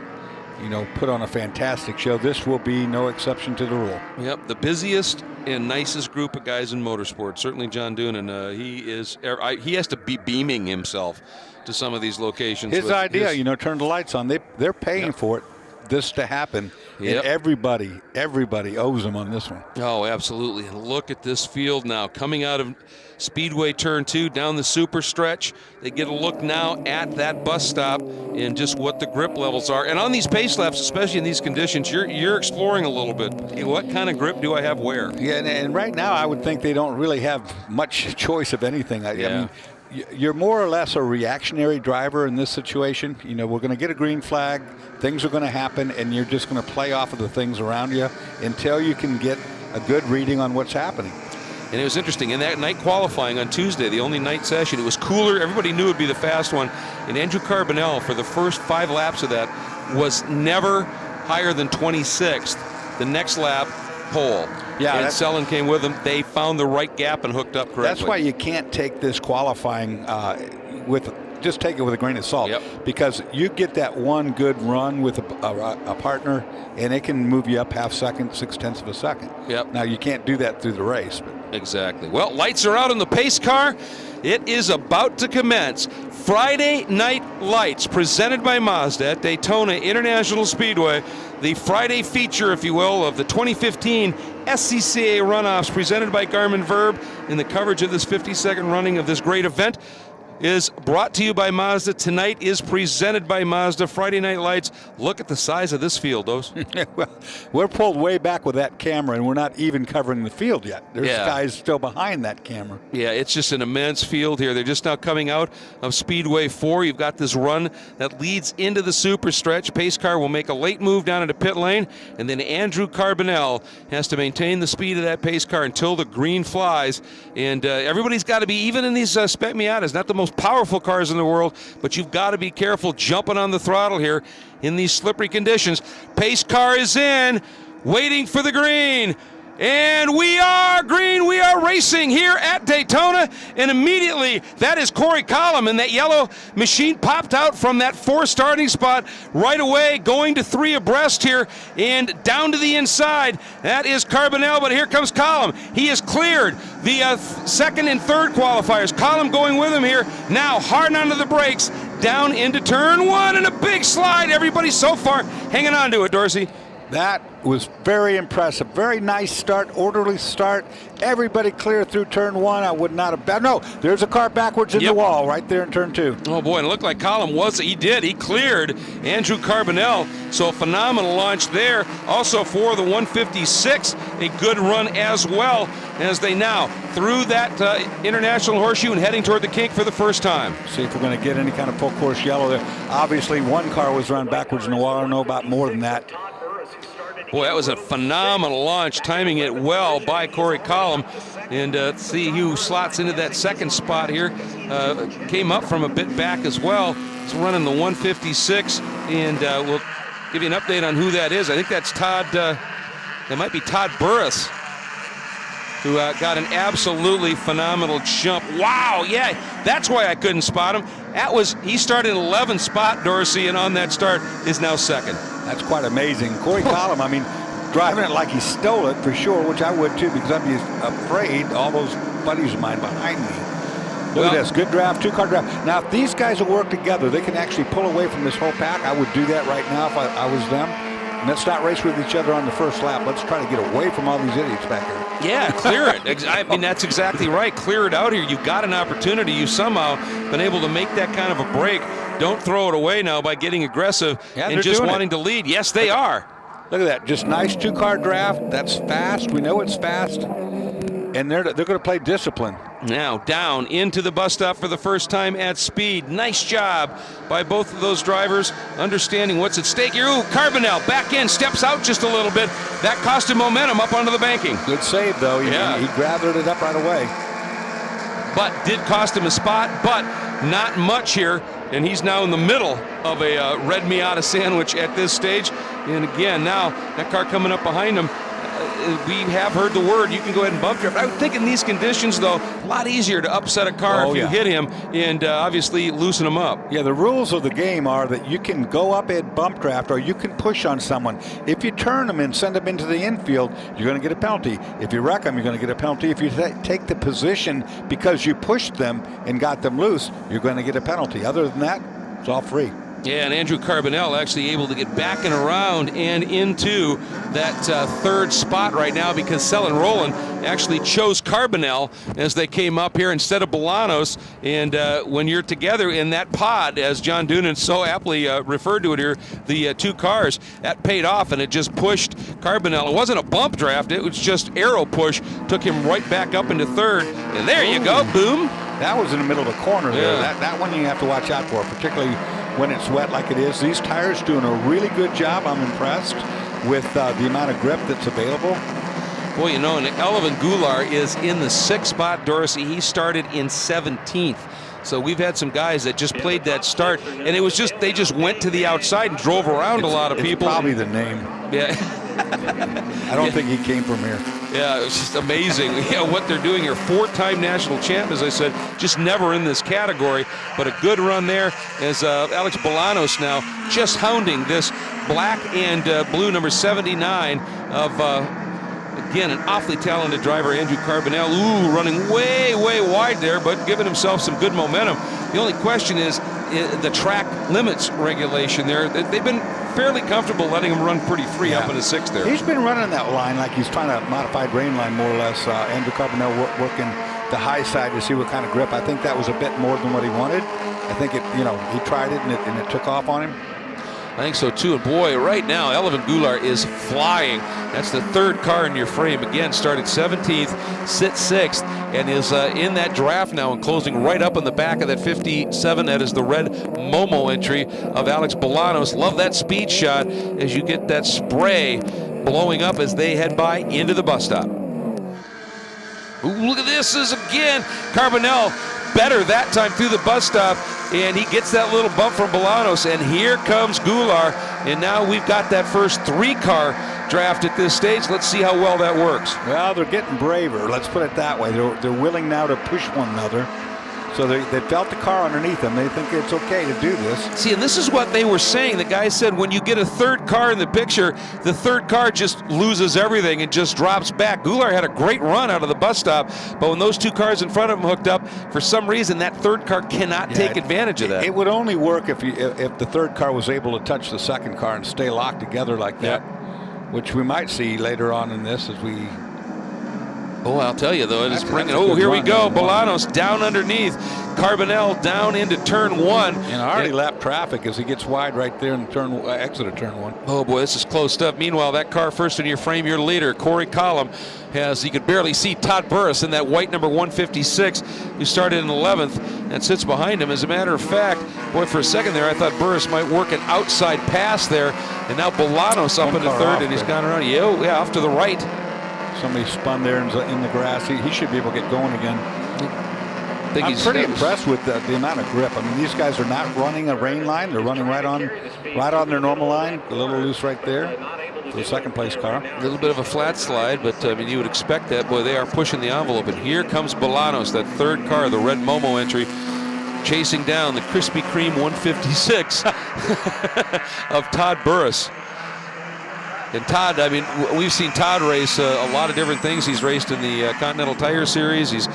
put on a fantastic show. This will be no exception to the rule. Yep, the busiest and nicest group of guys in motorsport. Certainly John Doonan. He has to be beaming himself to some of these locations. His idea, turn the lights on. They're paying for it, this to happen. Yep. And everybody owes them on this one. Oh, absolutely. And look at this field now. Coming out of Speedway Turn 2 down the super stretch, they get a look now at that bus stop and just what the grip levels are. And on these pace laps, especially in these conditions, you're exploring a little bit. What kind of grip do I have where? Yeah, and right now I would think they don't really have much choice of anything. I mean, you're more or less a reactionary driver in this situation. We're going to get a green flag, things are going to happen, and you're just going to play off of the things around you until you can get a good reading on what's happening. And it was interesting, in that night qualifying on Tuesday, the only night session, it was cooler. Everybody knew it would be the fast one. And Andrew Carbonell, for the first 5 laps of that, was never higher than 26th. The next lap, pole. Yeah, and Sellen came with him. They found the right gap and hooked up correctly. That's why you can't take this qualifying just take it with a grain of salt. Yep. Because you get that one good run with a partner, and it can move you up half second, 0.6 of a second. Yep. Now, you can't do that through the race. But. Exactly. Well, lights are out on the pace car. It is about to commence. Friday Night Lights, presented by Mazda at Daytona International Speedway. The Friday feature, if you will, of the 2015 SCCA Runoffs, presented by Garmin Verb, in the coverage of this 52nd running of this great event, is brought to you by Mazda. Tonight is presented by Mazda. Friday Night Lights. Look at the size of this field, Dos. Well, we're pulled way back with that camera, and we're not even covering the field yet. There's guys still behind that camera. Yeah, it's just an immense field here. They're just now coming out of Speedway 4. You've got this run that leads into the super stretch. Pace car will make a late move down into pit lane, and then Andrew Carbonell has to maintain the speed of that pace car until the green flies. And everybody's got to be, even in these Spec Miatas, not the most powerful cars in the world, but you've got to be careful jumping on the throttle here in these slippery conditions. Pace car is in, waiting for the green. And we are green. We are racing here at Daytona. And immediately, that is Corey Collum. And that yellow machine popped out from that 4 starting spot right away, going to 3 abreast here and down to the inside. That is Carbonell, but here comes Collum. He has cleared the second and third qualifiers. Collum going with him here. Now, hard onto the brakes, down into turn 1, and a big slide. Everybody so far hanging on to it, Dorsey. That was very impressive. Very nice start, orderly start. Everybody clear through turn 1. I would not have. No, there's a car backwards in the wall right there in turn 2. Oh boy, and it looked like Collum was. He did. He cleared Andrew Carbonell. So a phenomenal launch there. Also for the 156, a good run as well, as they now through that international horseshoe and heading toward the kink for the first time. See if we're going to get any kind of full course yellow there. Obviously, one car was run backwards in the wall. I don't know about more than that. Boy, that was a phenomenal launch, timing it well by Corey Collum. And let's see who slots into that second spot here. Came up from a bit back as well. It's running the 156, and we'll give you an update on who that is. I think that's Todd, that might be Todd Burris, who got an absolutely phenomenal jump. Wow, yeah, that's why I couldn't spot him. He started 11th spot, Dorsey, and on that start is now second. That's quite amazing. Corey Collum, I mean, driving it like he stole it for sure, which I would too, because I'd be afraid all those buddies of mine behind me. Look at this, good draft, 2-car draft. Now, if these guys will work together, they can actually pull away from this whole pack. I would do that right now if I was them. And let's not race with each other on the first lap. Let's try to get away from all these idiots back here. Yeah, clear it. I mean, that's exactly right. Clear it out here. You've got an opportunity. You've somehow been able to make that kind of a break. Don't throw it away now by getting aggressive and just wanting to lead. Yes, they are. Look at that, just nice two-car draft. That's fast. We know it's fast, and they're going to play discipline. Now down into the bus stop for the first time at speed. Nice job by both of those drivers, understanding what's at stake here. Ooh, Carbonell back in, steps out just a little bit. That cost him momentum up onto the banking. Good save, though. He gathered it up right away. But did cost him a spot, but not much here. And he's now in the middle of a red Miata sandwich at this stage. And again, now that car coming up behind him, we have heard the word, you can go ahead and bump drift. I would think in these conditions, though, a lot easier to upset a car if you hit him and obviously loosen him up. Yeah, the rules of the game are that you can go up and bump draft or you can push on someone. If you turn them and send them into the infield, you're going to get a penalty. If you wreck them, you're going to get a penalty. If you take the position because you pushed them and got them loose, you're going to get a penalty. Other than that, it's all free. Yeah, and Andrew Carbonell actually able to get back and around and into that third spot right now because Sellen Roland actually chose Carbonell as they came up here instead of Bolanos. And when you're together in that pod, as John Doonan so aptly referred to it here, the two cars, that paid off and it just pushed Carbonell. It wasn't a bump draft, it was just arrow push, took him right back up into third. And there you go, boom. That was in the middle of the corner there. That one you have to watch out for, particularly when it's wet like it is. These tires doing a really good job. I'm impressed with the amount of grip that's available. Well, you know, and Elvin Goulart is in the 6th spot, Dorsey. He started in 17th. So we've had some guys that just played that start, and it was just, they just went to the outside and drove around a lot of people. Probably the name. Yeah. I don't think he came from here. Yeah, it's just amazing what they're doing here. 4-time national champ, as I said, just never in this category, but a good run there as Alex Bolanos now just hounding this black and blue number 79 of, again, an awfully talented driver, Andrew Carbonell. Ooh, running way, way wide there, but giving himself some good momentum. The only question is the track limits regulation there. They've been fairly comfortable letting him run pretty free up in the 6th there. He's been running that line like he's trying to modify drain line more or less. Andrew Carbonell working the high side to see what kind of grip. I think that was a bit more than what he wanted. I think it, he tried it and it took off on him. I think so too, and boy, right now Elvin Goulart is flying. That's the 3rd car in your frame. Again, started 17th, sits 6th, and is in that draft now and closing right up on the back of that 57. That is the red Momo entry of Alex Bolanos. Love that speed shot as you get that spray blowing up as they head by into the bus stop. Ooh, look at this, is again Carbonell better that time through the bus stop, and he gets that little bump from Bolanos, and here comes Goulart, and now we've got that first 3-car draft at this stage. Let's see how well that works. Well, they're getting braver, let's put it that way. They're willing now to push one another. So they felt the car underneath them. They think it's okay to do this. See, and this is what they were saying. The guy said when you get a 3rd car in the picture, the 3rd car just loses everything and just drops back. Goulart had a great run out of the bus stop, but when those 2 cars in front of him hooked up, for some reason that 3rd car cannot take advantage of that. It would only work if the 3rd car was able to touch the 2nd car and stay locked together like that, which we might see later on in this as we... Oh, I'll tell you, though, it is bringing... Oh, here we go. Bolanos down underneath. Carbonell down into turn 1. And already lapped traffic as he gets wide right there in exit of turn 1. Oh, boy, this is close stuff. Meanwhile, that car first in your frame, your leader, Corey Collum, has, you could barely see Todd Burris in that white number 156, who started in 11th and sits behind him. As a matter of fact, boy, for a second there, I thought Burris might work an outside pass there. And now Bolanos up into 3rd, and he's gone around. Yeah, off to the right. Somebody spun there in the grass. He should be able to get going again. I'm pretty impressed with the amount of grip. I mean, these guys are not running a rain line. They're running right on their normal line. A little loose right there for the 2nd place car. A little bit of a flat slide, but I mean, you would expect that. Boy, they are pushing the envelope. And here comes Bolanos, that 3rd car, the red Momo entry, chasing down the Krispy Kreme 156 of Todd Burris. And Todd, I mean, we've seen Todd race a lot of different things. He's raced in the Continental Tire Series. He's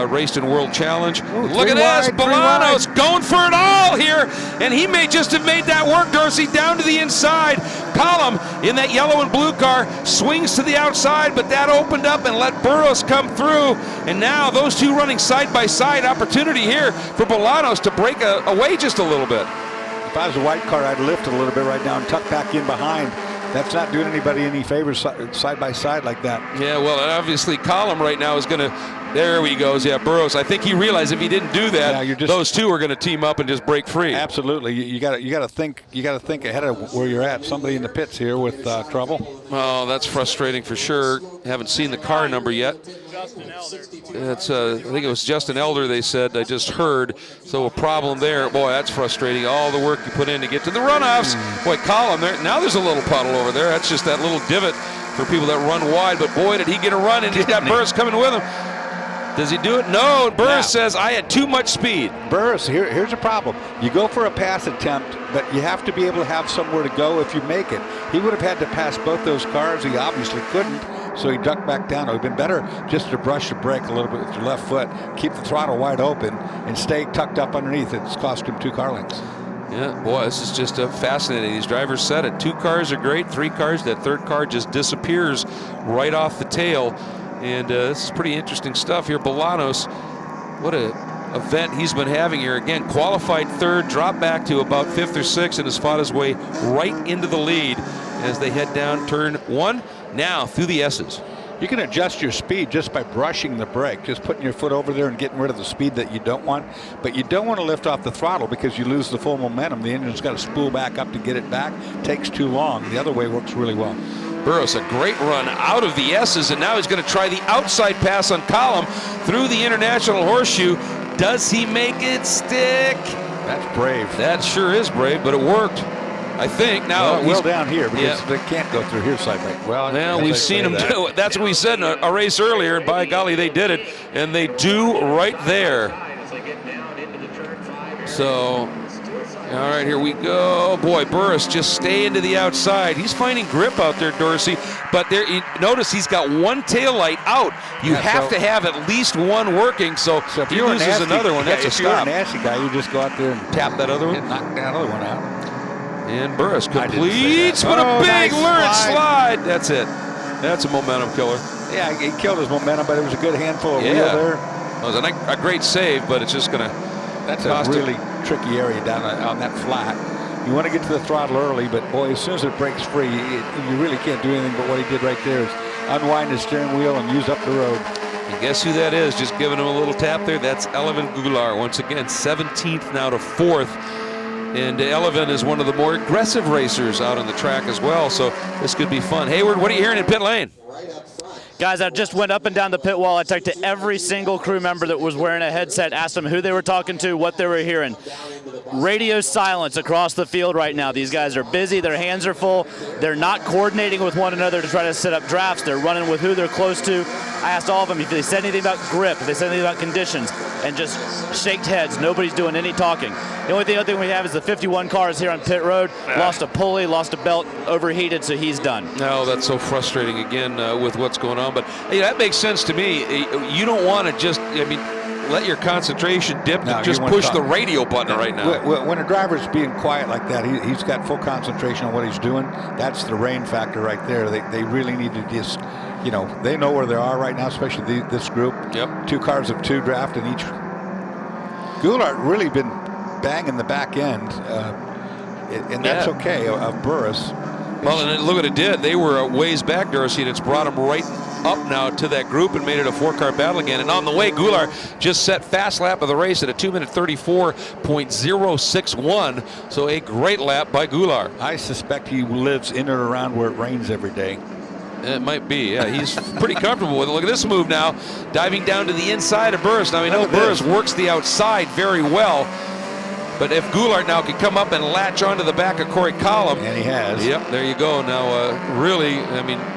raced in World Challenge. Ooh, look at this, Bolanos going for it all here. And he may just have made that work, Dorsey, down to the inside. Collum in that yellow and blue car swings to the outside, but that opened up and let Burros come through. And now those 2 running side by side, opportunity here for Bolanos to break away just a little bit. If I was a white car, I'd lift it a little bit right now and tuck back in behind That's not doing anybody any favors side by side like that. Yeah, well, and obviously Column right now is going to, there he goes, yeah, Burrows. I think he realized if he didn't do that, those two are going to team up and just break free. Absolutely. You got to think ahead of where you're at. Somebody in the pits here with trouble. Oh, that's frustrating for sure. Haven't seen the car number yet. It's I think it was Justin Elder, they said. I just heard. So a problem there. Boy, that's frustrating. All the work you put in to get to the runoffs. Boy, Column there. Now there's a little puddle over there. That's just that little divot for people that run wide. But boy, did he get a run, and he's got Burris coming with him. Does he do it? No. Burris says, I had too much speed. Burris, here's a problem. You go for a pass attempt, but you have to be able to have somewhere to go if you make it. He would have had to pass both those cars. He obviously couldn't, so he ducked back down. It would have been better just to brush the brake a little bit with your left foot, keep the throttle wide open, and stay tucked up underneath. It's cost him 2 car lengths. Yeah, boy, this is just fascinating. These drivers said it. 2 cars are great, 3 cars. That third car just disappears right off the tail. And this is pretty interesting stuff here. Bolanos, what a event he's been having here. Again, qualified third, dropped back to about 5th or 6th, and has fought his way right into the lead as they head down turn 1. Now through the S's. You can adjust your speed just by brushing the brake, just putting your foot over there and getting rid of the speed that you don't want. But you don't want to lift off the throttle because you lose the full momentum. The engine's got to spool back up to get it back. Takes too long. The other way works really well. Burris, a great run out of the S's, and now he's going to try the outside pass on Column through the International Horseshoe. Does he make it stick? That's brave. That sure is brave, but it worked, I think. Now well down here because they can't go through here side by. Well, we've seen them do it. That's what we said in a race earlier, and by golly, they did it, and they do right there. So, all right, here we go. Boy, Burris just staying to the outside. He's finding grip out there, Dorsey. But there, notice he's got one tail light out. You have to have at least one working. So if he loses another one, that's a stop. If you're a nasty guy, you just go out there and tap that other one, and knock that other one out. And Burris completes with a big lurid slide. That's it. That's a momentum killer. Yeah, he killed his momentum, but it was a good handful of wheel there. It was a great save, but it's just going to. That's a really tricky area down on that flat. You want to get to the throttle early, but boy, as soon as it breaks free, you really can't do anything. But what he did right there is unwind his steering wheel and use up the road. And guess who that is? Just giving him a little tap there. That's Elevin Goulart. Once again, 17th now to 4th. And Elevin is one of the more aggressive racers out on the track as well. So this could be fun. Hayward, what are you hearing in pit lane? Guys, I just went up and down the pit wall. I talked to every single crew member that was wearing a headset, asked them who they were talking to, what they were hearing. Radio silence across the field right now. These guys are busy. Their hands are full. They're not coordinating with one another to try to set up drafts. They're running with who they're close to. I asked all of them if they said anything about grip, if they said anything about conditions, and just shaked heads. Nobody's doing any talking. The only thing we have is the 51 cars here on pit road. Lost a pulley, lost a belt, overheated, so he's done. No, that's so frustrating again with what's going on. But hey, that makes sense to me. You don't want to just, let your concentration dip and just push the radio button right now. When a driver's being quiet like that, he's got full concentration on what he's doing. That's the rain factor right there. They really need to just, they know where they are right now, especially this group. Yep. 2 cars of 2 drafting each. Goulart really been banging the back end, and that's okay of Burris. Well, and look what it did. They were a ways back, Dorsey, and it's brought them right up now to that group and made it a 4-car battle again. And on the way, Goulart just set fast lap of the race at a 2-minute 34.061. So a great lap by Goulart. I suspect he lives in or around where it rains every day. It might be, yeah. He's pretty comfortable with it. Look at this move now, diving down to the inside of Burris. Now, we know Burris works the outside very well. But if Goulart now can come up and latch onto the back of Corey Column. And he has. Yep, there you go. Now, really,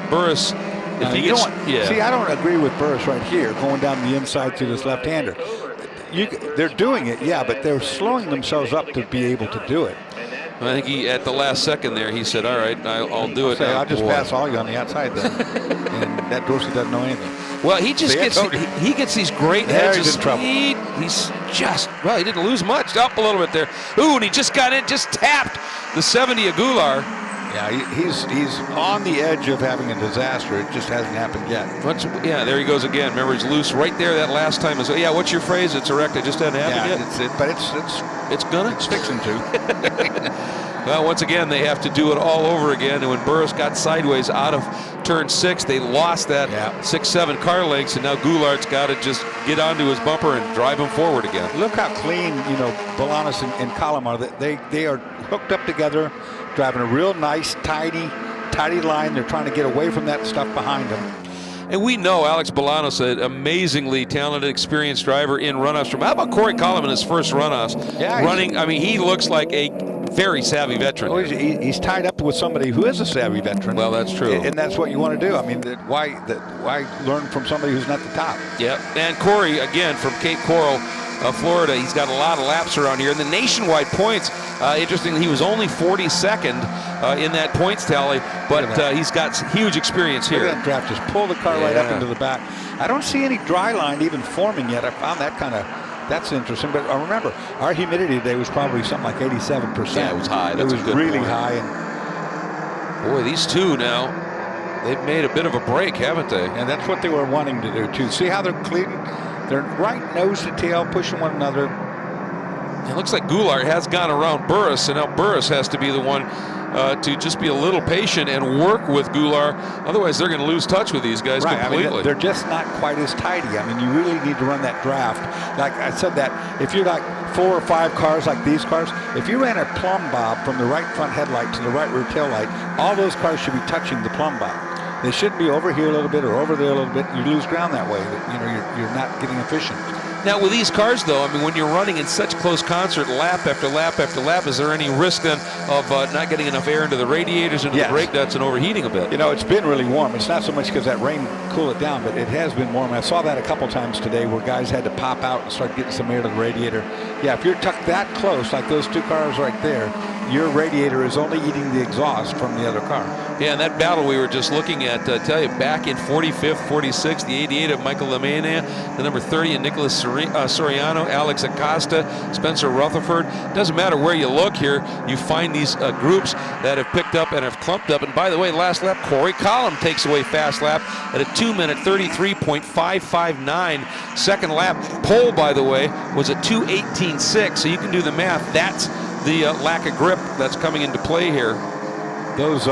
Burris, if he gets... See, I don't agree with Burris right here, going down the inside to this left-hander. They're doing it, yeah, but they're slowing themselves up to be able to do it. I think at the last second there, he said, all right, I'll do it. I'll just pass all you on the outside then. And that Dorsey doesn't know anything. Well, he just gets these great heads of speed. He's just, he didn't lose much. Up a little bit there. Ooh, and he just got in, just tapped the 70 of Goulart. Yeah, he's on the edge of having a disaster. It just hasn't happened yet. Yeah, there he goes again. Remember, he's loose right there that last time. Yeah, what's your phrase? It's erect. It just hasn't happened yet. It's fixing to. Well, once again, they have to do it all over again. And when Burris got sideways out of turn 6, they lost that 6-7 car lengths, and now Goulart's got to just get onto his bumper and drive him forward again. Look how clean, Bolanos and Collum are. They are hooked up together, driving a real nice, tidy line. They're trying to get away from that stuff behind them. And we know Alex Bolanos, an amazingly talented, experienced driver in runoffs. How about Corey Collum in his first runoffs? Yeah, running. I mean, he looks like a very savvy veteran. Oh, he's tied up with somebody who is a savvy veteran. Well, that's true. And that's what you want to do. I mean, why learn from somebody who's not the top? Yeah. And Corey, again, from Cape Coral, Florida, he's got a lot of laps around here. And the nationwide points, interestingly, he was only 42nd in that points tally, but he's got huge experience here. Look at that draft, just pull the car right up into the back. I don't see any dry line even forming yet. I found that that's interesting. But remember, our humidity today was probably something like 87%. Yeah, it was high. It was really high. And boy, these two now, they've made a bit of a break, haven't they? And that's what they were wanting to do, too. See how they're cleaning? They're right nose to tail, pushing one another. It looks like Goulart has gone around Burris, and now Burris has to be the one to just be a little patient and work with Goulart. Otherwise, they're going to lose touch with these guys completely. I mean, they're just not quite as tidy. I mean, you really need to run that draft. Like I said, that if you're like 4 or 5 cars like these cars, if you ran a plumb bob from the right front headlight to the right rear tail light, all those cars should be touching the plumb bob. They shouldn't be over here a little bit or over there a little bit. You lose ground that way. You're not getting efficient. Now, with these cars, though, I mean, when you're running in such close concert, lap after lap after lap, is there any risk then of not getting enough air into the radiators, into the brake nuts, and overheating a bit? It's been really warm. It's not so much because that rain cooled it down, but it has been warm. I saw that a couple times today where guys had to pop out and start getting some air to the radiator. Yeah, if you're tucked that close, like those 2 cars right there, your radiator is only eating the exhaust from the other car. Yeah, and that battle we were just looking at, tell you, back in 45th, 46th, the 88 of Michael Lemania, the number 30 of Nicholas Soriano, Alex Acosta, Spencer Rutherford. Doesn't matter where you look here, you find these groups that have picked up and have clumped up. And by the way, last lap, Corey Collum takes away fast lap at a 2-minute 33.559. Second lap, pole, by the way, was a 2:18.6. So you can do the math. That's the lack of grip that's coming into play here. Those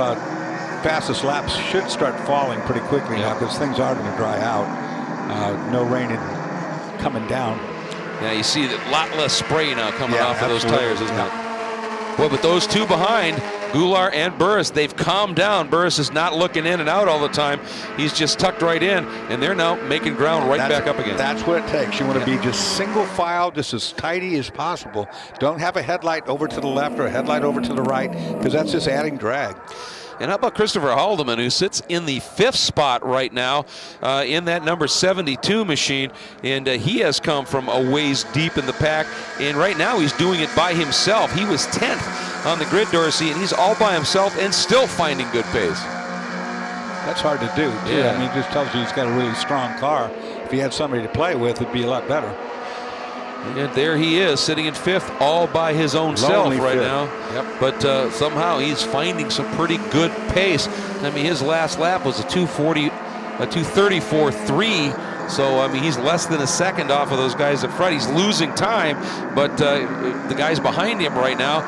fastest laps should start falling pretty quickly now because things are going to dry out. No rain coming down. Yeah, you see a lot less spray now coming off of those tires, isn't it? Well, but those two behind, Goulart and Burris, they've calmed down. Burris is not looking in and out all the time. He's just tucked right in, and they're now making ground back up again. That's what it takes. You want to be just single file, just as tidy as possible. Don't have a headlight over to the left or a headlight over to the right, because that's just adding drag. And how about Christopher Haldeman, who sits in the 5th spot right now in that number 72 machine, and he has come from a ways deep in the pack, and right now he's doing it by himself. He was 10th on the grid, Dorsey, and he's all by himself and still finding good pace. That's hard to do, too. Yeah. I mean, it just tells you he's got a really strong car. If he had somebody to play with, it'd be a lot better. And there he is, sitting in 5th, all by his own self right now. Yep. But somehow he's finding some pretty good pace. I mean, his last lap was a 2:34.3. So, I mean, he's less than a second off of those guys up front. He's losing time, but the guys behind him right now,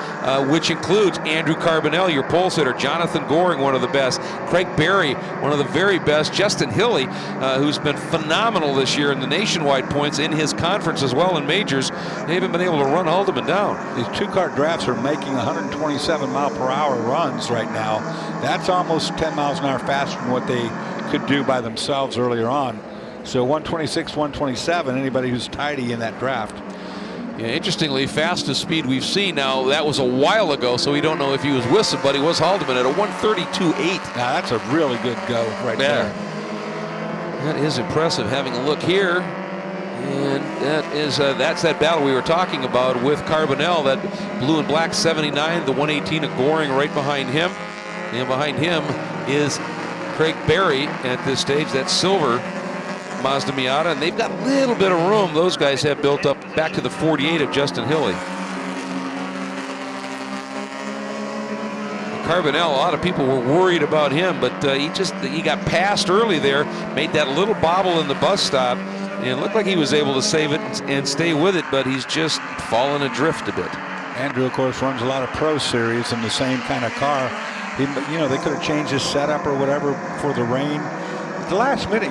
which includes Andrew Carbonell, your pole sitter, Jonathan Goring, one of the best, Craig Berry, one of the very best, Justin Hilley, who's been phenomenal this year in the nationwide points in his conference as well in majors. They haven't been able to run Haldeman down. These 2-car drafts are making 127-mile-per-hour runs right now. That's almost 10 miles an hour faster than what they could do by themselves earlier on. So 126, 127, anybody who's tidy in that draft. Yeah, interestingly, fastest speed we've seen now, that was a while ago, so we don't know if he was with somebody, was Haldeman at a 132.8. Now that's a really good go right there. That is impressive. Having a look here, and that's that battle we were talking about with Carbonell, that blue and black 79, the 118 of Goring right behind him. And behind him is Craig Berry at this stage, that silver Mazda Miata, and they've got a little bit of room. Those guys have built up back to the 48 of Justin Hilley. Carbonell, a lot of people were worried about him, but he got passed early there, made that little bobble in the bus stop, and it looked like he was able to save it and stay with it, but he's just fallen adrift a bit. Andrew, of course, runs a lot of Pro Series in the same kind of car. They could have changed his setup or whatever for the rain. At the last minute,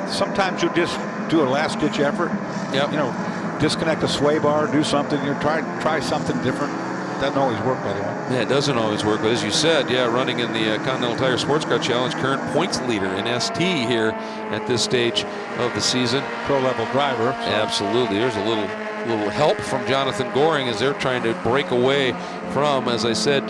sometimes you just do a last-ditch effort. Yep. Disconnect a sway bar, do something. Try something different. Doesn't always work, by the way. Yeah, it doesn't always work, but as you said, running in the Continental Tire Sports Car Challenge, current points leader in ST here at this stage of the season. Pro-level driver. So. Absolutely. There's a little help from Jonathan Goring as they're trying to break away from, as I said,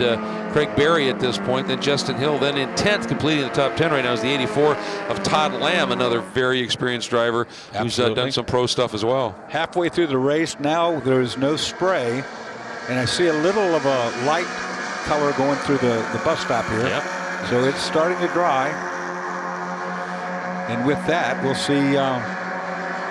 Craig Berry at this point, then Justin Hill, then in 10th, completing the top 10 right now is the 84 of Todd Lamb, another very experienced driver who's done some pro stuff as well. Halfway through the race now, there is no spray, and I see a little of a light color going through the bus stop here. Yep. So it's starting to dry, and with that, we'll see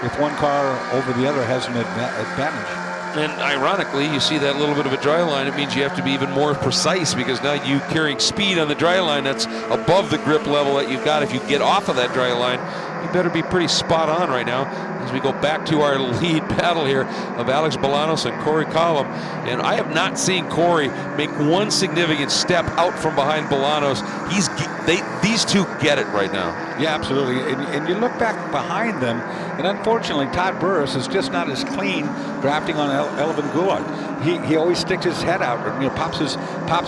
if one car over the other has an advantage. And ironically, you see that little bit of a dry line. It means you have to be even more precise, because now you carrying speed on the dry line that's above the grip level that you've got. If you get off of that dry line, you better be pretty spot on right now as we go back to our lead battle here of Alex Bolanos and Corey Collum. And I have not seen Corey make one significant step out from behind Bolanos. These two get it right now. Yeah, absolutely. And you look back behind them, and unfortunately, Todd Burris is just not as clean drafting on Elvin Goulart. He always sticks his head out, pops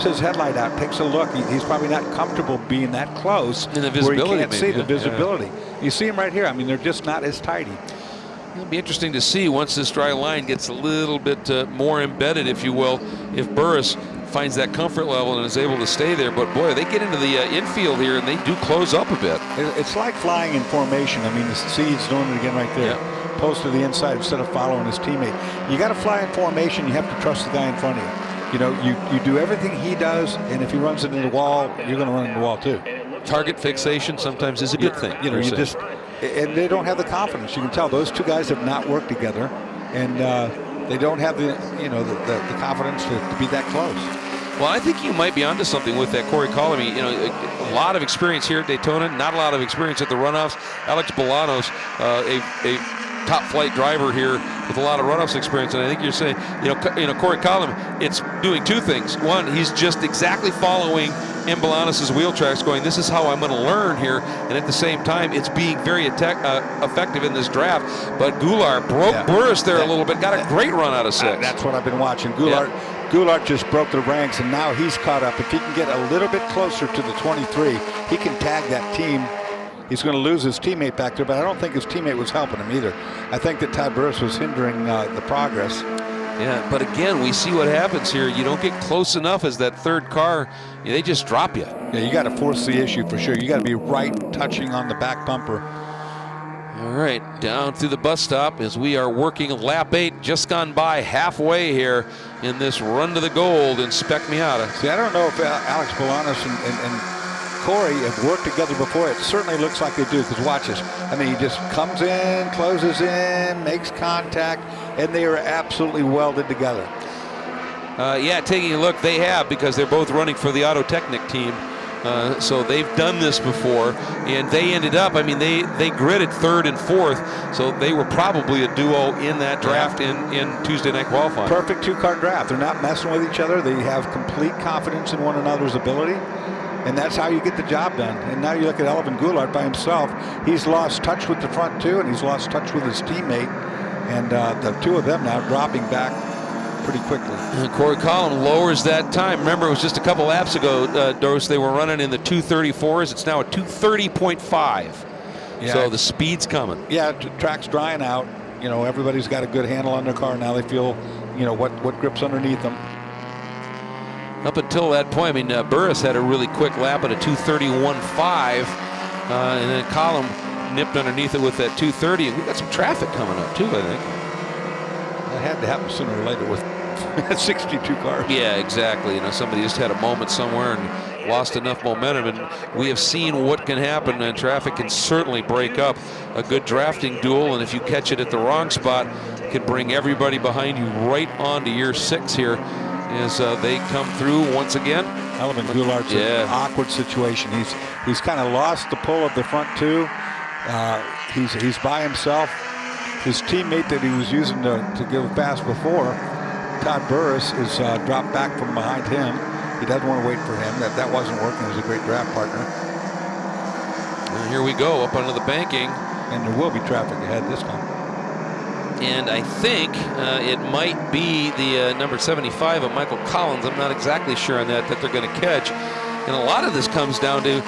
his headlight out, takes a look. He's probably not comfortable being that close, and the visibility, where you can't see the visibility. Yeah. You see him right here. I mean, they're just not as tidy. It'll be interesting to see once this dry line gets a little bit more embedded, if you will, if Burris finds that comfort level and is able to stay there. But boy, they get into the infield here and they do close up a bit. It's like flying in formation. I mean, the Seed's doing it again right there. Yeah. Post to the inside instead of following his teammate. You got to fly in formation. You have to trust the guy in front of you. You do everything he does, and if he runs into the wall, you're going to run into the wall too. Target fixation sometimes is a good thing. And they don't have the confidence. You can tell those two guys have not worked together, and they don't have the confidence to be that close. Well, I think you might be onto something with that Corey Collum. A lot of experience here at Daytona, not a lot of experience at the runoffs. Alex Bolanos, a top flight driver here with a lot of runoffs experience, and I think you're saying, Corey Collum, it's doing two things. One, he's just exactly following in Bolanos' wheel tracks, going, this is how I'm going to learn here, and at the same time, it's being very effective in this draft. But Goulart broke Burris there a little bit, got a great run out of 6. That's what I've been watching. Goulart just broke the ranks, and now he's caught up. If he can get a little bit closer to the 23, he can tag that team. He's going to lose his teammate back there, but I don't think his teammate was helping him either. I think that Todd Burris was hindering the progress. Yeah, but again, we see what happens here. You don't get close enough as that third car, they just drop you. Yeah, you got to force the issue for sure. You got to be right touching on the back bumper. All right, down through the bus stop as we are working lap 8, just gone by halfway here in this run to the gold in Spec Miata. See, I don't know if Alex Bolanos and Corey have worked together before. It certainly looks like they do, because watch this. I mean, he just comes in, closes in, makes contact, and they are absolutely welded together. Taking a look, they have, because they're both running for the Auto Technic team. So they've done this before, and they ended up, they gridded 3rd and 4th, so they were probably a duo in that draft in Tuesday night qualifying. Perfect two-car draft. They're not messing with each other. They have complete confidence in one another's ability, and that's how you get the job done. And now you look at Elvin Goulart by himself. He's lost touch with the front two, and he's lost touch with his teammate, and the two of them now dropping back pretty quickly. And Corey Collum lowers that time. Remember, it was just a couple laps ago, Doris, they were running in the 2:34s. It's now a 2:30.5. Yeah. So the speed's coming. Yeah, track's drying out. Everybody's got a good handle on their car. Now they feel, what grips underneath them. Up until that point, Burris had a really quick lap at a 2:31.5, and then Collum nipped underneath it with that 2:30. And we got some traffic coming up too, I think. That had to happen sooner or later with 62 cars. Yeah, exactly. Somebody just had a moment somewhere and lost enough momentum, and we have seen what can happen, and traffic can certainly break up a good drafting duel, and if you catch it at the wrong spot, it can bring everybody behind you right onto year 6 here as they come through once again. Elvin Goulart's in an awkward situation. He's kind of lost the pull of the front two. He's by himself. His teammate that he was using to give a pass before, Todd Burris, is dropped back from behind him. He doesn't want to wait for him. That wasn't working. He was a great draft partner. And here we go up onto the banking. And there will be traffic ahead this time. And I think it might be the number 75 of Michael Collins. I'm not exactly sure on that they're going to catch. And a lot of this comes down to,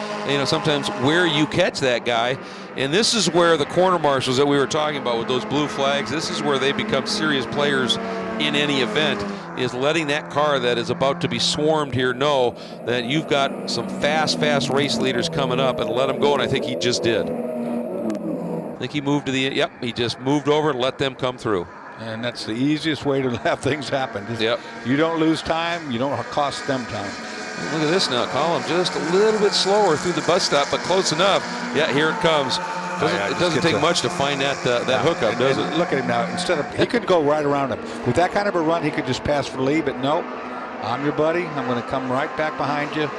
sometimes where you catch that guy. And this is where the corner marshals that we were talking about with those blue flags, this is where they become serious players in any event, is letting that car that is about to be swarmed here know that you've got some fast race leaders coming up, and let them go, and I think he just did. I think he moved to the, he just moved over and let them come through. And that's the easiest way to have things happen. You don't lose time, you don't cost them time. Look at this now, Colin, just a little bit slower through the bus stop, but close enough. Yeah, here it comes. It doesn't take much to find that hookup, does it? Look at him now. He could go right around him. With that kind of a run, he could just pass for lead, but no. I'm your buddy. I'm going to come right back behind you.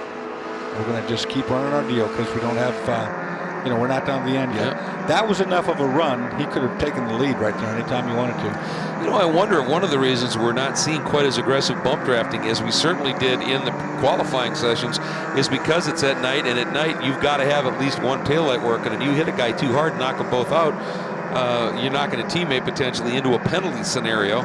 We're going to just keep running our deal because we don't have, we're not down to the end yet. That was enough of a run. He could have taken the lead right there anytime he wanted to. I wonder if one of the reasons we're not seeing quite as aggressive bump drafting as we certainly did in the qualifying sessions is because it's at night, and at night you've got to have at least one taillight working, and you hit a guy too hard, knock them both out, you're knocking a teammate potentially into a penalty scenario.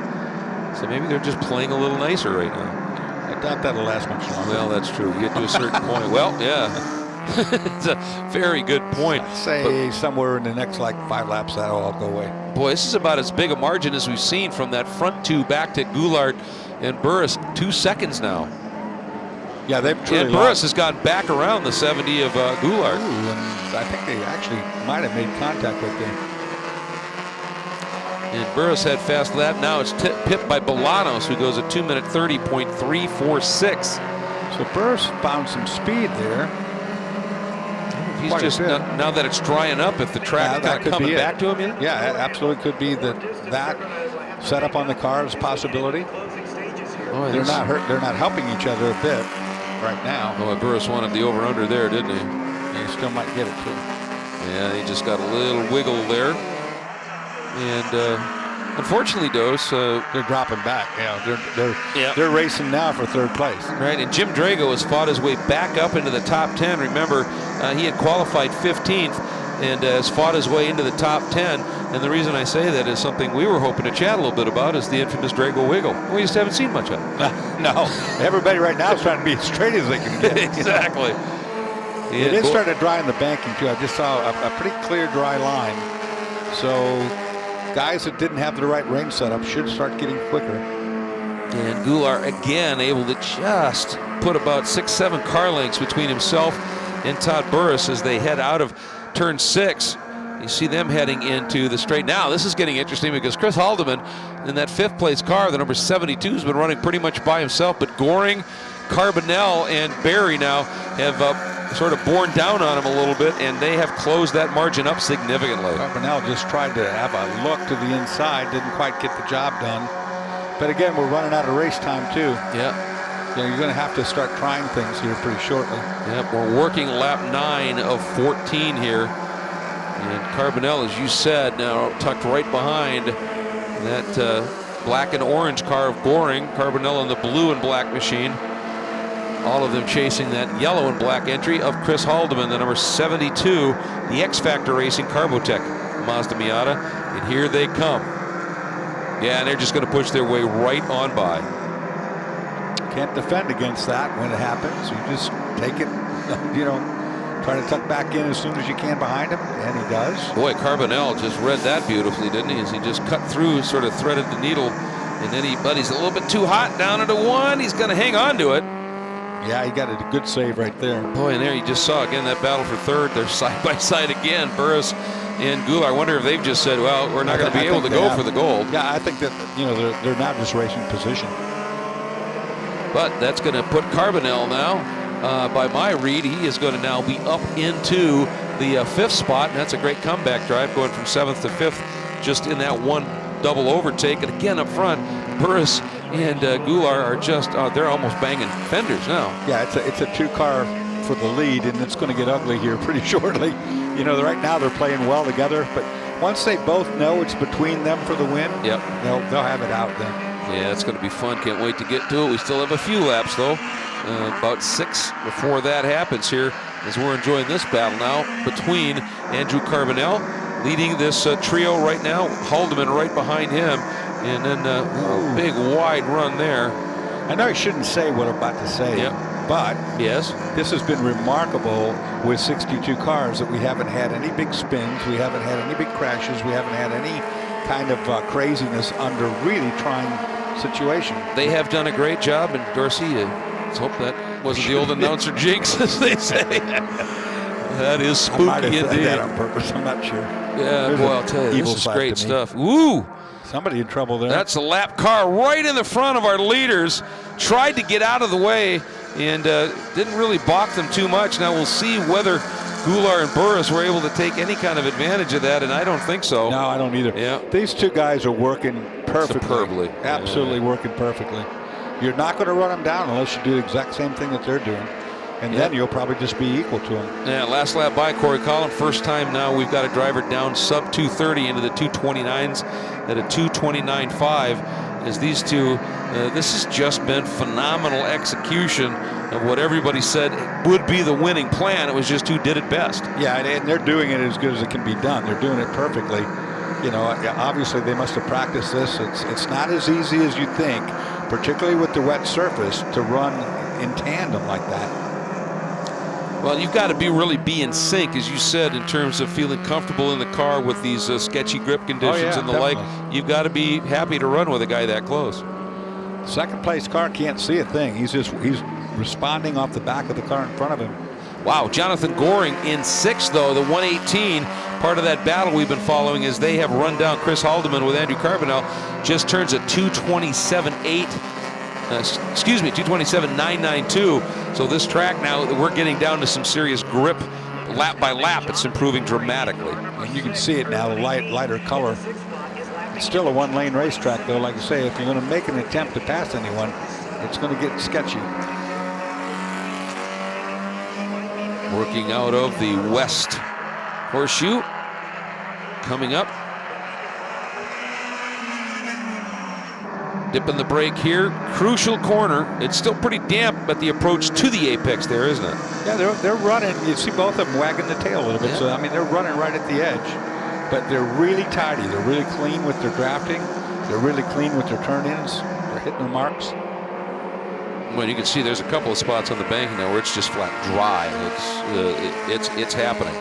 So maybe they're just playing a little nicer right now. I doubt that'll last much longer. Well, that's true. You get to a certain point. Well, yeah. It's a very good point. I'd say somewhere in the next 5 laps that'll all go away. Boy, this is about as big a margin as we've seen from that front two back to Goulart and Burris. 2 seconds now. Yeah, they've truly and Burris has gotten back around the 70 of Goulart. And I think they actually might have made contact with them. And Burris had fast lap. Now it's pipped by Bolanos, who goes at 2 minute 30.346. So Burris found some speed there. He's just now that it's drying up, if the track kind of coming back to him. Yeah, it absolutely could be that setup on the car is a possibility. Oh, they're not hurt. They're not helping each other a bit right now. Oh, Burris wanted the over under there, didn't he? Yeah, he still might get it too. Yeah, he just got a little wiggle there. And unfortunately, Dose, they're dropping back. They're racing now for third place. Right, and Jim Drago has fought his way back up into the top 10. Remember, he had qualified 15th and has fought his way into the top 10. And the reason I say that is something we were hoping to chat a little bit about is the infamous Drago wiggle. We just haven't seen much of it. No, everybody right now is trying to be as straight as they can get. Exactly. It is starting to dry in the banking too. I just saw a pretty clear dry line. So guys that didn't have the right range setup should start getting quicker. And Goulart again able to just put about 6-7 car lengths between himself and Todd Burris as they head out of turn 6. You see them heading into the straight. Now this is getting interesting because Chris Haldeman in that 5th place car, the number 72, has been running pretty much by himself, but Goring, Carbonell, and Barry now have sort of borne down on him a little bit, and they have closed that margin up significantly. Carbonell just tried to have a look to the inside, didn't quite get the job done. But again, we're running out of race time too. Yeah. You're going to have to start trying things here pretty shortly. Yep, we're working lap 9 of 14 here. And Carbonell, as you said, now tucked right behind that black and orange car of Goring. Carbonell in the blue and black machine. All of them chasing that yellow and black entry of Chris Haldeman, the number 72, the X Factor Racing Carbotech Mazda Miata. And here they come. Yeah, and they're just going to push their way right on by. Can't defend against that when it happens. You just take it, try to tuck back in as soon as you can behind him, and he does. Boy, Carbonell just read that beautifully, didn't he? As he just cut through, sort of threaded the needle, and then he's a little bit too hot down into 1. He's going to hang on to it. Yeah, he got a good save right there. Boy, and there you just saw again that battle for third. They're side by side again, Burris and Goulart. I wonder if they've just said, well, we're not going to be able to go for the gold. Yeah, I think that they're not just racing position. But that's going to put Carbonell now, by my read, he is going to now be up into the 5th spot, and that's a great comeback drive, going from 7th to 5th, just in that one double overtake. And again up front, Burris and Goulart are just, they're almost banging fenders now. Yeah, it's a 2-car for the lead, and it's going to get ugly here pretty shortly. You know, right now they're playing well together, but once they both know it's between them for the win, yep, they'll have it out then. Yeah, it's going to be fun. Can't wait to get to it. We still have a few laps, though. About 6 before that happens here, as we're enjoying this battle now between Andrew Carbonell, leading this trio right now. Haldeman right behind him, and then a big wide run there. I know I shouldn't say what I'm about to say, yep, but yes, this has been remarkable with 62 cars that we haven't had any big spins, we haven't had any big crashes, we haven't had any kind of craziness under really trying situation. They have done a great job, and Dorsey, let's hope that wasn't the old announcer jinx, as they say. That is spooky I might have indeed. said that on purpose, I'm not sure. Yeah, boy, I'll tell you, this is great stuff. Woo! Somebody in trouble there. That's a lap car right in the front of our leaders. Tried to get out of the way and didn't really balk them too much. Now we'll see whether Goulart and Burris were able to take any kind of advantage of that, and I don't think so. No, I don't either. Yeah. These two guys are working perfectly. Superbly. Absolutely working perfectly. You're not going to run them down unless you do the exact same thing that they're doing. And then you'll probably just be equal to them. Yeah, last lap by Corey Collin. First time now we've got a driver down sub 230 into the 229s at a 229.5. As these two, this has just been phenomenal execution of what everybody said would be the winning plan. It was just who did it best. Yeah, and they're doing it as good as it can be done. They're doing it perfectly. You know, obviously they must have practiced this. It's not as easy as you think, particularly with the wet surface, to run in tandem like that. Well, you've got to really be in sync, as you said, in terms of feeling comfortable in the car with these sketchy grip conditions and the definitely. like. You've got to be happy to run with a guy that close. Second place car can't see a thing. He's responding off the back of the car in front of him. Wow, Jonathan Goring in 6th, though, the 118. Part of that battle we've been following is they have run down Chris Haldeman with Andrew Carbonell. Just turns a 227.8. Excuse me, 227.992. So this track now, we're getting down to some serious grip. Lap by lap, it's improving dramatically. And you can see it now, the lighter color. It's still a one-lane racetrack, though. Like I say, if you're going to make an attempt to pass anyone, it's going to get sketchy. Working out of the West Horseshoe. Coming up. Dipping the brake here. Crucial corner. It's still pretty damp at the approach to the apex there, isn't it? Yeah, they're running. You see both of them wagging the tail a little bit. Yeah. So, I mean, they're running right at the edge. But they're really tidy. They're really clean with their drafting. They're really clean with their turn-ins. They're hitting the marks. Well, you can see there's a couple of spots on the bank now where it's just flat dry. It's happening.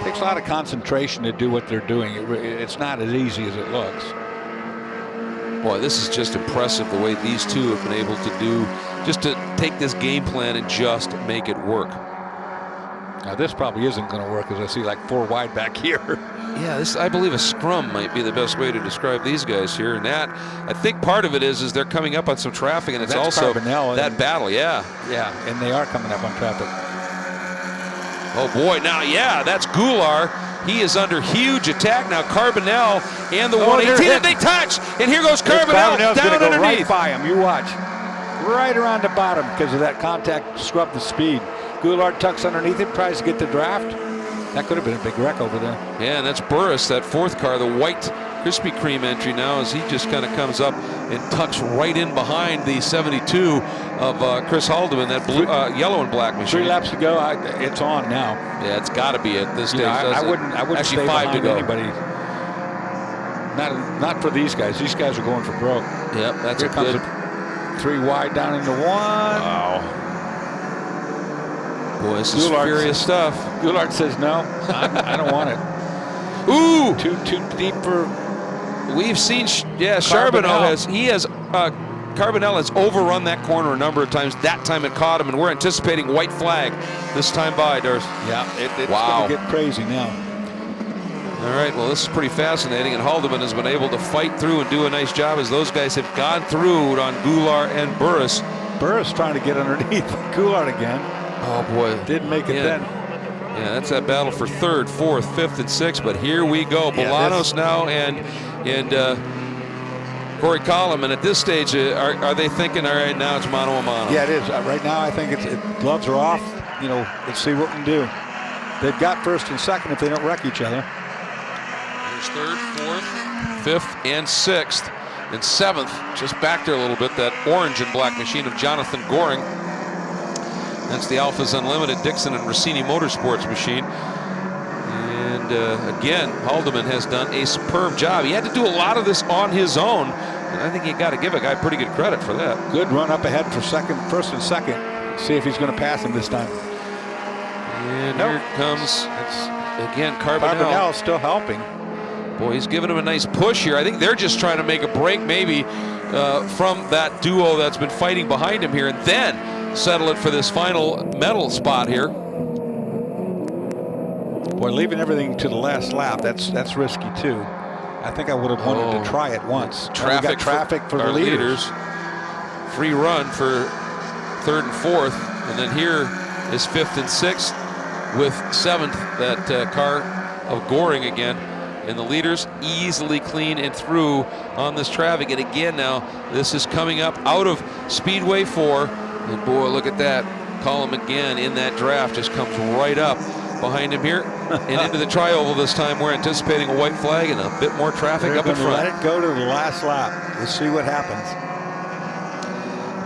It takes a lot of concentration to do what they're doing. It's not as easy as it looks. Boy, this is just impressive the way these two have been able to do, just to take this game plan and just make it work. Now this probably isn't going to work, as I see like 4 wide back here. Yeah, this, I believe a scrum might be the best way to describe these guys here. And that, I think part of it is they're coming up on some traffic, and it's that's also Carbonell, that battle, yeah. Yeah, and they are coming up on traffic. Oh boy, now yeah, that's Goulart. He is under huge attack now. Carbonell and the 118, and they touch, and here goes Carbonell down go underneath. Right by him, you watch. Right around the bottom because of that contact, scrub the speed. Goulart tucks underneath him, tries to get the draft. That could have been a big wreck over there. Yeah, and that's Burris, that 4th car, the white Krispy Kreme entry now, as he just kind of comes up and tucks right in behind the 72 of Chris Haldeman, that blue, yellow and black machine. 3 laps to go. It's on now. Yeah, it's got to be at this stage. I wouldn't actually stay 5 to behind go. Anybody. Not for these guys. These guys are going for broke. Yep, that's Here a comes good. 3 wide down into 1. Wow. Boy, this is furious stuff. Goulart says no. I don't want it. Ooh! Too deep for. We've seen, Carbonell has overrun that corner a number of times. That time it caught him, and we're anticipating white flag this time by, Darce. Yeah, it's going to get crazy now. All right, well, this is pretty fascinating, and Haldeman has been able to fight through and do a nice job as those guys have gone through on Goulart and Burris. Burris trying to get underneath Goulart again. Oh, boy. Didn't make it then. Yeah, that's that battle for 3rd, 4th, 5th, and 6th, but here we go. Bolanos now and Corey Collum, and at this stage, are they thinking, all right, now it's mano a mano? Yeah, it is. Right now, I think gloves are off. You know, let's see what we can do. They've got first and second if they don't wreck each other. There's third, fourth, fifth, and sixth. And seventh, just back there a little bit, that orange and black machine of Jonathan Goring. That's the Alphas Unlimited Dixon and Rossini Motorsports machine. And again, Haldeman has done a superb job. He had to do a lot of this on his own, and I think you got to give a guy pretty good credit for that. Good run up ahead for first and second. See if he's going to pass him this time. And here comes, again, Carbonell still helping. Boy, he's giving him a nice push here. I think they're just trying to make a break maybe from that duo that's been fighting behind him here, and then settle it for this final medal spot here. Boy, leaving everything to the last lap, that's risky too. I think I would have wanted to try it once. Traffic for the leaders. Free run for third and fourth, and then here is fifth and sixth with seventh, that car of Goring again. And the leaders easily clean and through on this traffic. And again now, this is coming up out of Speedway 4. And boy, look at that. Collum again in that draft just comes right up behind him here and into the tri-oval this time. We're anticipating a white flag and a bit more traffic up in front. Let it go to the last lap. Let's see what happens.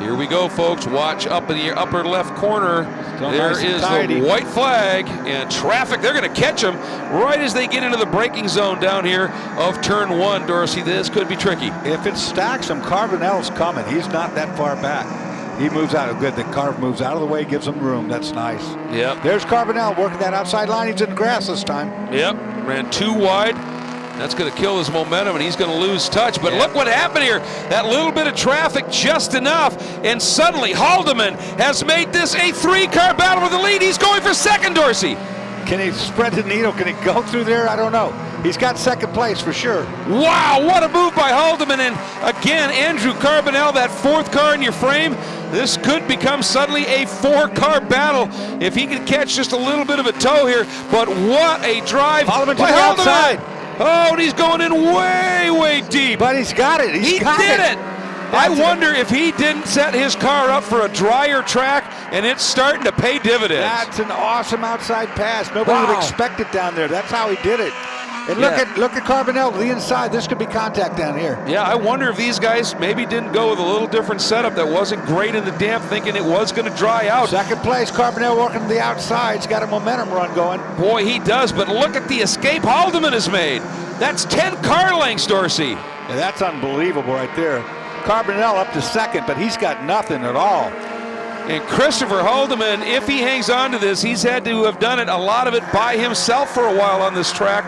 Here we go, folks. Watch up in the upper left corner. There is the white flag and traffic. They're going to catch them right as they get into the braking zone down here of turn 1, Dorsey. This could be tricky. If it stacks him, Carbonell's coming. He's not that far back. He moves out. Good. The car moves out of the way, gives him room. That's nice. Yep. There's Carbonell working that outside line. He's in the grass this time. Yep. Ran too wide. That's going to kill his momentum, and he's going to lose touch. But look what happened here. That little bit of traffic, just enough, and suddenly Haldeman has made this a 3-car battle with the lead. He's going for second, Dorsey. Can he spread the needle? Can he go through there? I don't know. He's got second place for sure. Wow, what a move by Haldeman. And again, Andrew Carbonell, that 4th car in your frame. This could become suddenly a 4-car battle if he can catch just a little bit of a toe here. But what a drive by Haldeman. Outside. Oh, and he's going in way, way deep. But he's got it. He did it. I wonder if he didn't set his car up for a drier track, and it's starting to pay dividends. That's an awesome outside pass. Nobody would expect it down there. That's how he did it. And look at Carbonell to the inside. This could be contact down here. Yeah, I wonder if these guys maybe didn't go with a little different setup that wasn't great in the damp, thinking it was going to dry out. Second place, Carbonell working to the outside. He's got a momentum run going. Boy, he does, but look at the escape Haldeman has made. That's 10 car lengths, Dorsey. Yeah, that's unbelievable right there. Carbonell up to second, but he's got nothing at all. And Christopher Haldeman, if he hangs on to this, he's had to have done it, a lot of it by himself for a while on this track.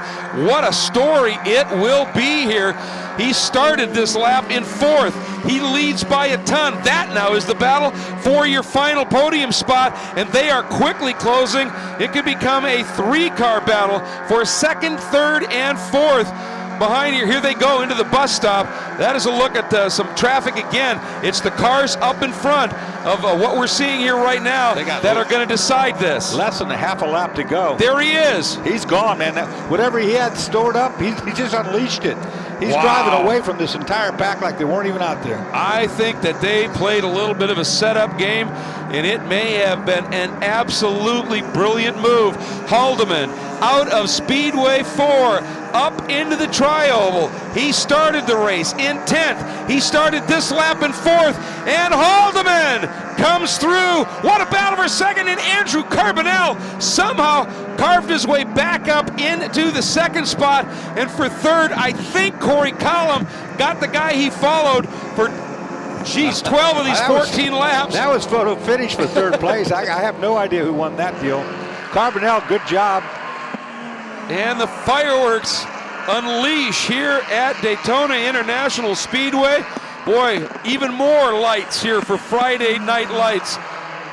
What a story it will be here. He started this lap in 4th. He leads by a ton. That now is the battle for your final podium spot, and they are quickly closing. It could become a 3-car battle for 2nd, 3rd, and 4th. Behind here, here they go into the bus stop. That is a look at some traffic again. It's the cars up in front of what we're seeing here right now that are going to decide this. Less than a half a lap to go. There he is. He's gone, man. Whatever he had stored up, he just unleashed it. He's driving away from this entire pack like they weren't even out there. I think that they played a little bit of a setup game, and it may have been an absolutely brilliant move. Haldeman out of Speedway 4, up into the tri-oval. He started the race in 10th. He started this lap in 4th, and Haldeman comes through. What a battle for second, and Andrew Carbonell somehow carved his way back up into the 2nd spot, and for 3rd, I think Corey Collum got the guy he followed for 12 of these 14 laps. That was photo finish for 3rd place. I have no idea who won that deal. Carbonell, good job. And the fireworks unleash here at Daytona International Speedway. Boy, even more lights here for Friday Night Lights,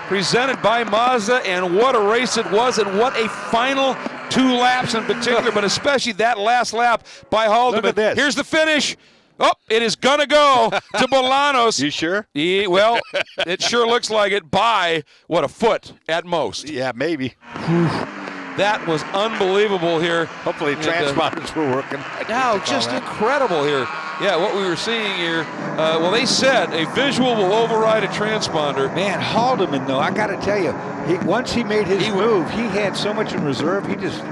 presented by Mazda, and what a race it was, and what a final 2 laps in particular, but especially that last lap by Haldeman. Look at this. Here's the finish. Oh, it is going to go to Bolanos. You sure? Well, it sure looks like it by, what, a foot at most. Yeah, maybe. That was unbelievable here. Hopefully transponders were working. Now, just incredible here. Yeah, what we were seeing here, well, they said a visual will override a transponder. Man, Haldeman, though, I got to tell you, once he made his move, he had so much in reserve, he just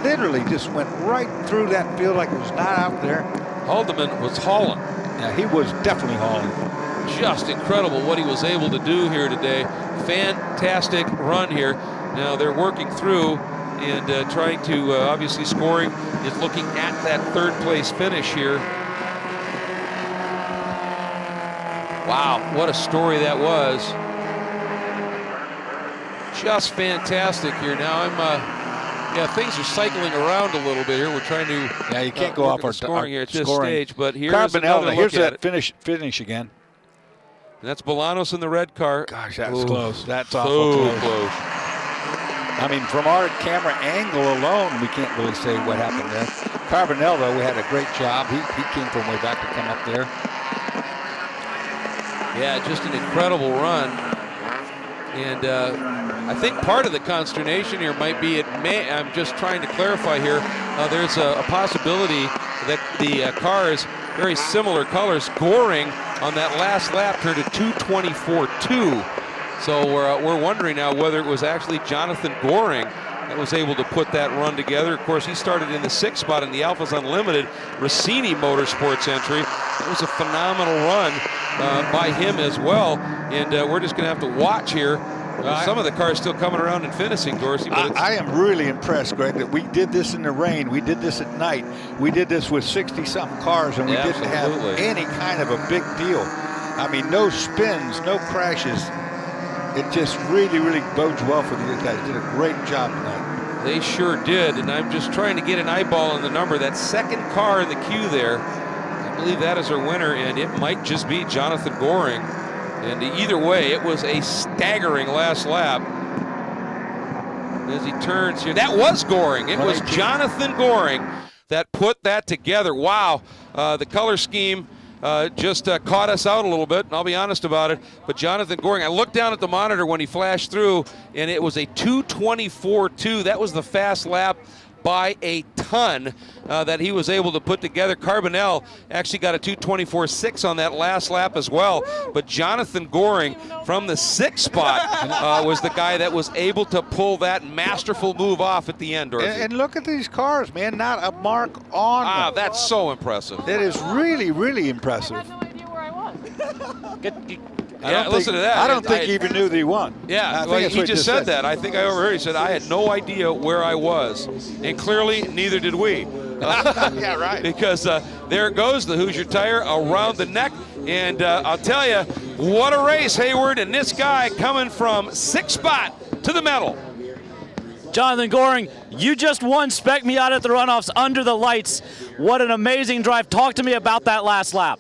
literally just went right through that field like it was not out there. Haldeman was hauling. Yeah, he was definitely hauling. Just incredible what he was able to do here today. Fantastic run here. Now they're working through and trying to, obviously scoring is looking at that third place finish here. Wow, what a story that was. Just fantastic here. Now yeah, things are cycling around a little bit here. We're trying to you can't go off our scoring here at this scoring. stage, but here's Carbonell, another here's look at that it. finish again. And that's Bolanos in the red car. Gosh, that was close. That's awful so close. I mean, from our camera angle alone, we can't really say what happened there. Carbonell, though, we had a great job. He came from way back to come up there. Yeah, just an incredible run. And I think part of the consternation here might be, I'm just trying to clarify here, there's a possibility that the cars, very similar colors, Goring on that last lap turned to 2:24.2. So we're wondering now whether it was actually Jonathan Goring that was able to put that run together. Of course, he started in the 6th spot in the Alphas Unlimited Rossini Motorsports entry. It was a phenomenal run by him as well. And we're just going to have to watch here. Some of the cars still coming around and finishing, Dorsey. But I am really impressed, Greg, that we did this in the rain. We did this at night. We did this with 60-something cars, and we didn't have any kind of a big deal. I mean, no spins, no crashes. It just really, really bodes well for these guys. Did a great job tonight. They sure did, and I'm just trying to get an eyeball on the number. That second car in the queue there, I believe that is our winner, and it might just be Jonathan Goring. And either way, it was a staggering last lap. As he turns here, that was Goring. It was Jonathan Goring that put that together. Wow, the color scheme just caught us out a little bit, and I'll be honest about it. But Jonathan Goring, I looked down at the monitor when he flashed through, and it was a 2:24.2. That was the fast lap by a ton that he was able to put together. Carbonell actually got a 2:24.6 on that last lap as well. But Jonathan Goring from the 6th spot was the guy that was able to pull that masterful move off at the end, Dorothy. And look at these cars, man. Not a mark on them. That's so impressive. That is really, really impressive. I had no idea where I was. Listen to that. I don't think he even knew that he won. Yeah, well, he just said that. I think I overheard. He said, I had no idea where I was. And clearly, neither did we. Yeah, right. Because there goes the Hoosier Tire around the neck. And I'll tell you, what a race, Hayward. And this guy coming from 6th spot to the medal. Jonathan Goring, you just won Spec Miata at the Runoffs under the lights. What an amazing drive. Talk to me about that last lap.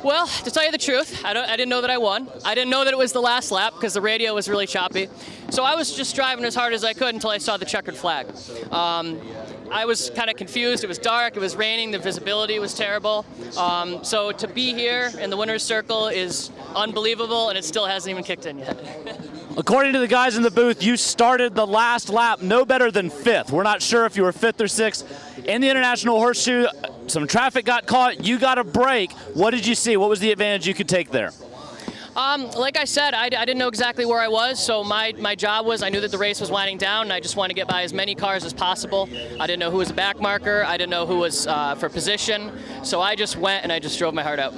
Well, to tell you the truth, I didn't know that I won. I didn't know that it was the last lap because the radio was really choppy. So I was just driving as hard as I could until I saw the checkered flag. I was kind of confused. It was dark, it was raining, the visibility was terrible. So to be here in the winner's circle is unbelievable, and it still hasn't even kicked in yet. According to the guys in the booth, you started the last lap no better than 5th. We're not sure if you were 5th or 6th. In the International Horseshoe, some traffic got caught. You got a break. What did you see? What was the advantage you could take there? Like I said, I didn't know exactly where I was, so my job was, I knew that the race was winding down, and I just wanted to get by as many cars as possible. I didn't know who was a back marker. I didn't know who was for position. So I just went and I just drove my heart out.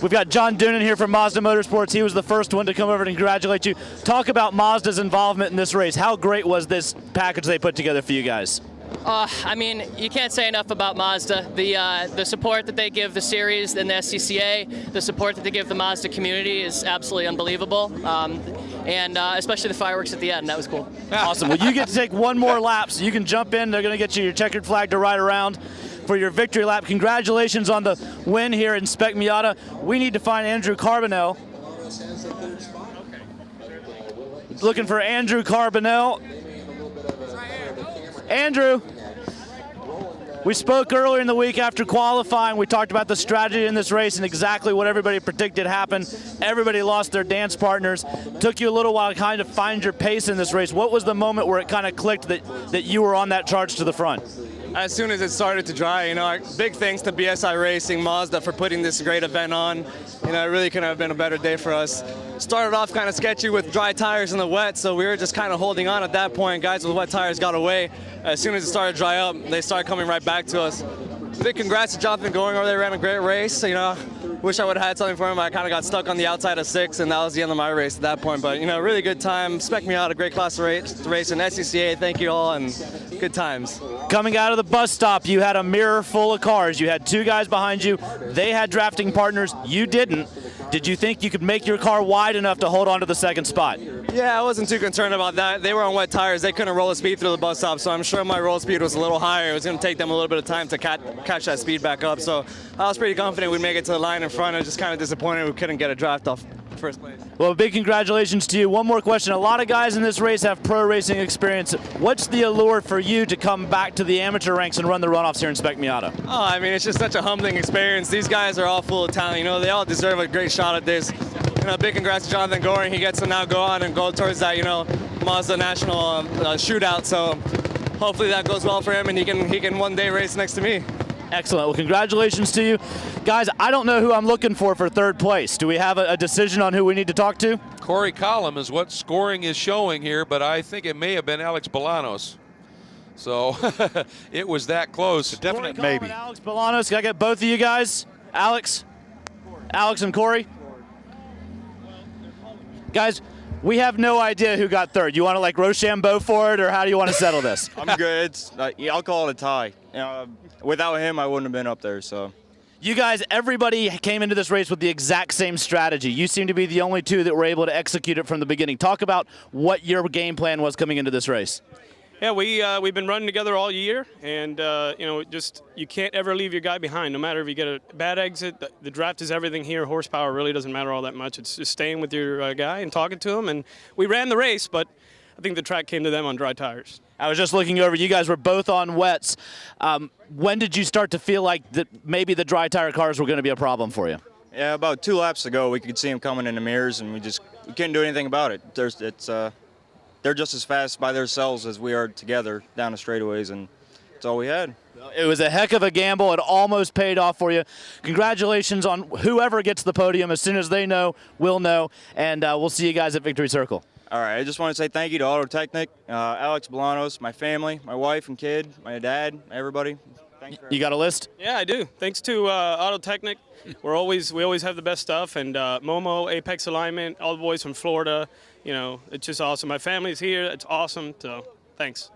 We've got John Doonan here from Mazda Motorsports. He was the first one to come over and congratulate you. Talk about Mazda's involvement in this race. How great was this package they put together for you guys? I mean, you can't say enough about Mazda. The support that they give the series and the SCCA, the support that they give the Mazda community is absolutely unbelievable. And especially the fireworks at the end, that was cool. Awesome. Well, you get to take one more lap, so you can jump in. They're going to get you your checkered flag to ride around for your victory lap. Congratulations on the win here in Spec Miata. We need to find Andrew Carbonell. Looking for Andrew Carbonell. Andrew. We spoke earlier in the week after qualifying. We talked about the strategy in this race and exactly what everybody predicted happened. Everybody lost their dance partners. Took you a little while to kind of find your pace in this race. What was the moment where it kind of clicked that you were on that charge to the front? As soon as it started to dry, big thanks to BSI Racing, Mazda for putting this great event on. It really couldn't have been a better day for us. Started off kind of sketchy with dry tires in the wet, so we were just kind of holding on at that point. Guys with wet tires got away. As soon as it started to dry up, they started coming right back to us. Big congrats to Jonathan Goring over there, ran a great race. Wish I would have had something for him. I kind of got stuck on the outside of 6, and that was the end of my race at that point. But, really good time. Spec Miata, great class to race in SCCA. Thank you all, and good times. Coming out of the bus stop, you had a mirror full of cars. You had 2 guys behind you. They had drafting partners. You didn't. Did you think you could make your car wide enough to hold on to the second spot? Yeah, I wasn't too concerned about that. They were on wet tires. They couldn't roll the speed through the bus stop, so I'm sure my roll speed was a little higher. It was going to take them a little bit of time to catch that speed back up. So I was pretty confident we'd make it to the line in front. I was just kind of disappointed we couldn't get a draft off first place. Well, big congratulations to you. One more question. A lot of guys in this race have pro racing experience. What's the allure for you to come back to the amateur ranks and run the runoffs here in Spec Miata? Oh, it's just such a humbling experience. These guys are all full of talent. They all deserve a great shot at this. Big congrats to Jonathan Goring. He gets to now go on and go towards that, Mazda National shootout. So hopefully that goes well for him, and he can one day race next to me. Excellent. Well, congratulations to you. Guys, I don't know who I'm looking for third place. Do we have a decision on who we need to talk to? Corey Collum is what scoring is showing here, but I think it may have been Alex Bolanos. So it was that close. A definite Corey maybe. And Alex Bolanos. Can I get both of you guys? Alex and Corey? Guys, we have no idea who got third. You want to Rochambeau for it, or how do you want to settle this? I'm good. I'll call it a tie. Without him, I wouldn't have been up there. So, you guys, everybody came into this race with the exact same strategy. You seem to be the only 2 that were able to execute it from the beginning. Talk about what your game plan was coming into this race. Yeah, we've been running together all year, and you can't ever leave your guy behind. No matter if you get a bad exit, the draft is everything here. Horsepower really doesn't matter all that much. It's just staying with your guy and talking to him. And we ran the race, but I think the track came to them on dry tires. I was just looking over. You guys were both on wets. When did you start to feel like that maybe the dry tire cars were going to be a problem for you? Yeah, about 2 laps ago, we could see him coming in the mirrors, and we couldn't do anything about it. They're just as fast by themselves as we are together down the straightaways, and that's all we had. It was a heck of a gamble. It almost paid off for you. Congratulations on whoever gets the podium. As soon as they know, we'll know, and we'll see you guys at Victory Circle. All right, I just want to say thank you to Auto Technic, Alex Bolanos, my family, my wife and kid, my dad, everybody. You got a list? Yeah, I do. Thanks to Auto Technic. We always have the best stuff, and Momo, Apex Alignment, all the boys from Florida. It's just awesome. My family's here. It's awesome. So thanks.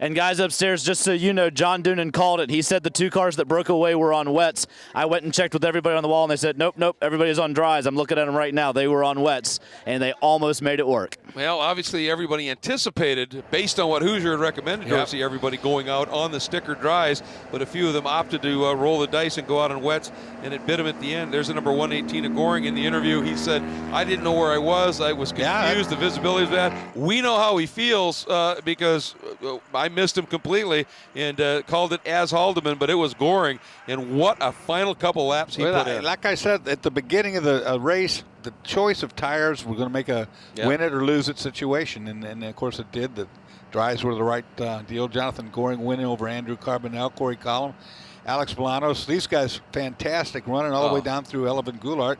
And guys upstairs, just so you know, John Doonan called it. He said the 2 cars that broke away were on wets. I went and checked with everybody on the wall, and they said, nope, everybody's on dries. I'm looking at them right now. They were on wets, and they almost made it work. Well, obviously everybody anticipated, based on what Hoosier had recommended, to see everybody going out on the sticker dries, but a few of them opted to roll the dice and go out on wets, and it bit them at the end. There's the number 118 of Goring in the interview. He said, I didn't know where I was. I was confused. The visibility was bad. We know how he feels because I missed him completely and called it as Haldeman, but it was Goring, and what a final couple laps he put in. Like I said at the beginning of the race, the choice of tires were going to make a win it or lose it situation, and of course it did. The dries were the right deal. Jonathan Goring winning over Andrew Carbonell, Corey Collum, Alex Bolanos. These guys fantastic, running all the way down through Elevin Goulart.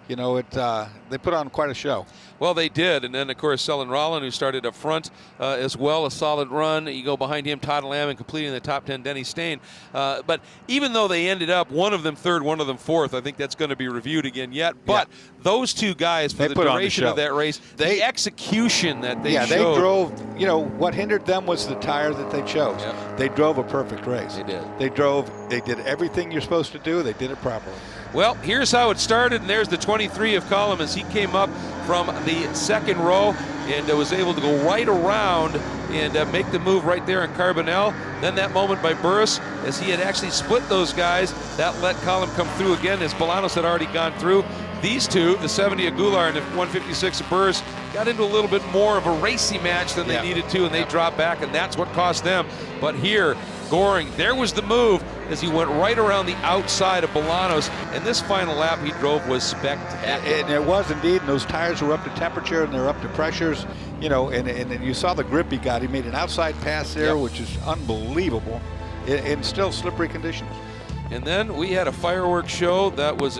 They put on quite a show. Well, they did, and then, of course, Selin Rollin, who started up front as well, a solid run. You go behind him, Todd Lamb, and completing the top 10, Denny Stain. But even though they ended up, one of them third, one of them fourth, I think that's going to be reviewed again yet. But those 2 guys, for the duration of that race, the execution that they showed. They drove, what hindered them was the tire that they chose. They drove a perfect race. They did. They did everything you're supposed to do. They did it properly. Well, here's how it started, and there's the 23 of Collum as he came up from the second row and was able to go right around and make the move right there in Carbonell. Then that moment by Burris, as he had actually split those guys, that let Collum come through again as Bolanos had already gone through. These 2, the 70 of Goulart and the 156 of Burris, got into a little bit more of a racy match than they needed to, and they dropped back, and that's what cost them. But here, Goring, there was the move as he went right around the outside of Bolanos, and this final lap he drove was spectacular. And it was indeed, and those tires were up to temperature and they're up to pressures, you know, and you saw the grip he got. He made an outside pass there, which is unbelievable, in still slippery conditions. And then we had a fireworks show that was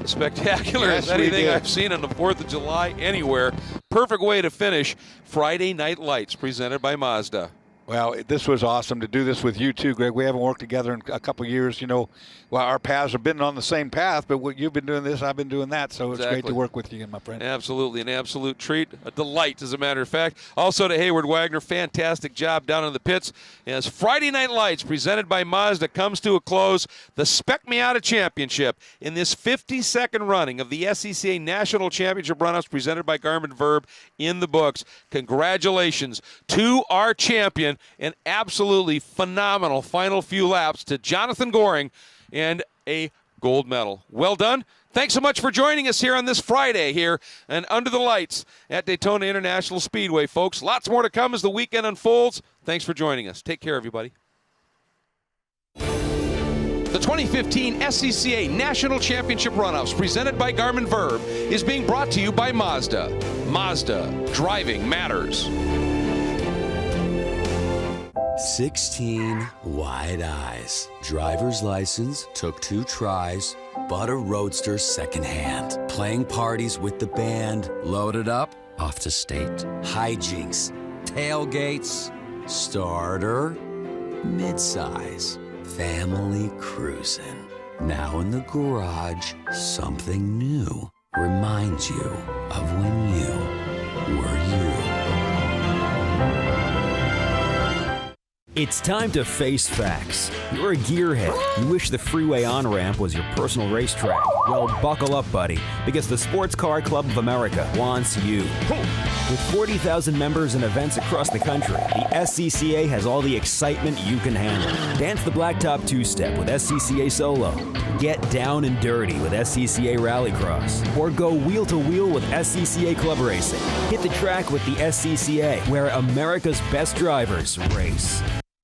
spectacular as anything I've seen on the 4th of July anywhere. Perfect way to finish Friday Night Lights, presented by Mazda. Well, this was awesome to do this with you too, Greg. We haven't worked together in a couple of years. You know, well, our paths have been on the same path, but you've been doing this, I've been doing that, so it's great to work with you, my friend. Absolutely, an absolute treat, a delight, as a matter of fact. Also to Hayward Wagner, fantastic job down in the pits. As Friday Night Lights, presented by Mazda, comes to a close, the Spec Miata Championship in this 52nd running of the SCCA National Championship Runoffs, presented by Garmin Verb, in the books. Congratulations to our champion. An absolutely phenomenal final few laps to Jonathan Goring and a gold medal. Well done. Thanks so much for joining us here on this Friday here and under the lights at Daytona International Speedway, folks. Lots more to come as the weekend unfolds. Thanks for joining us. Take care, everybody. The 2015 SCCA National Championship Runoffs, presented by Garmin Verb, is being brought to you by Mazda. Mazda, driving matters. 16 wide eyes. Driver's license, took 2 tries, bought a Roadster secondhand. Playing parties with the band, loaded up, off to state. Hijinks, tailgates, starter, midsize, family cruising. Now in the garage, something new reminds you of when you were you. It's time to face facts. You're a gearhead. You wish the freeway on-ramp was your personal racetrack. Well, buckle up, buddy, because the Sports Car Club of America wants you. With 40,000 members and events across the country, the SCCA has all the excitement you can handle. Dance the blacktop two-step with SCCA Solo. Get down and dirty with SCCA Rallycross. Or go wheel-to-wheel with SCCA Club Racing. Hit the track with the SCCA, where America's best drivers race.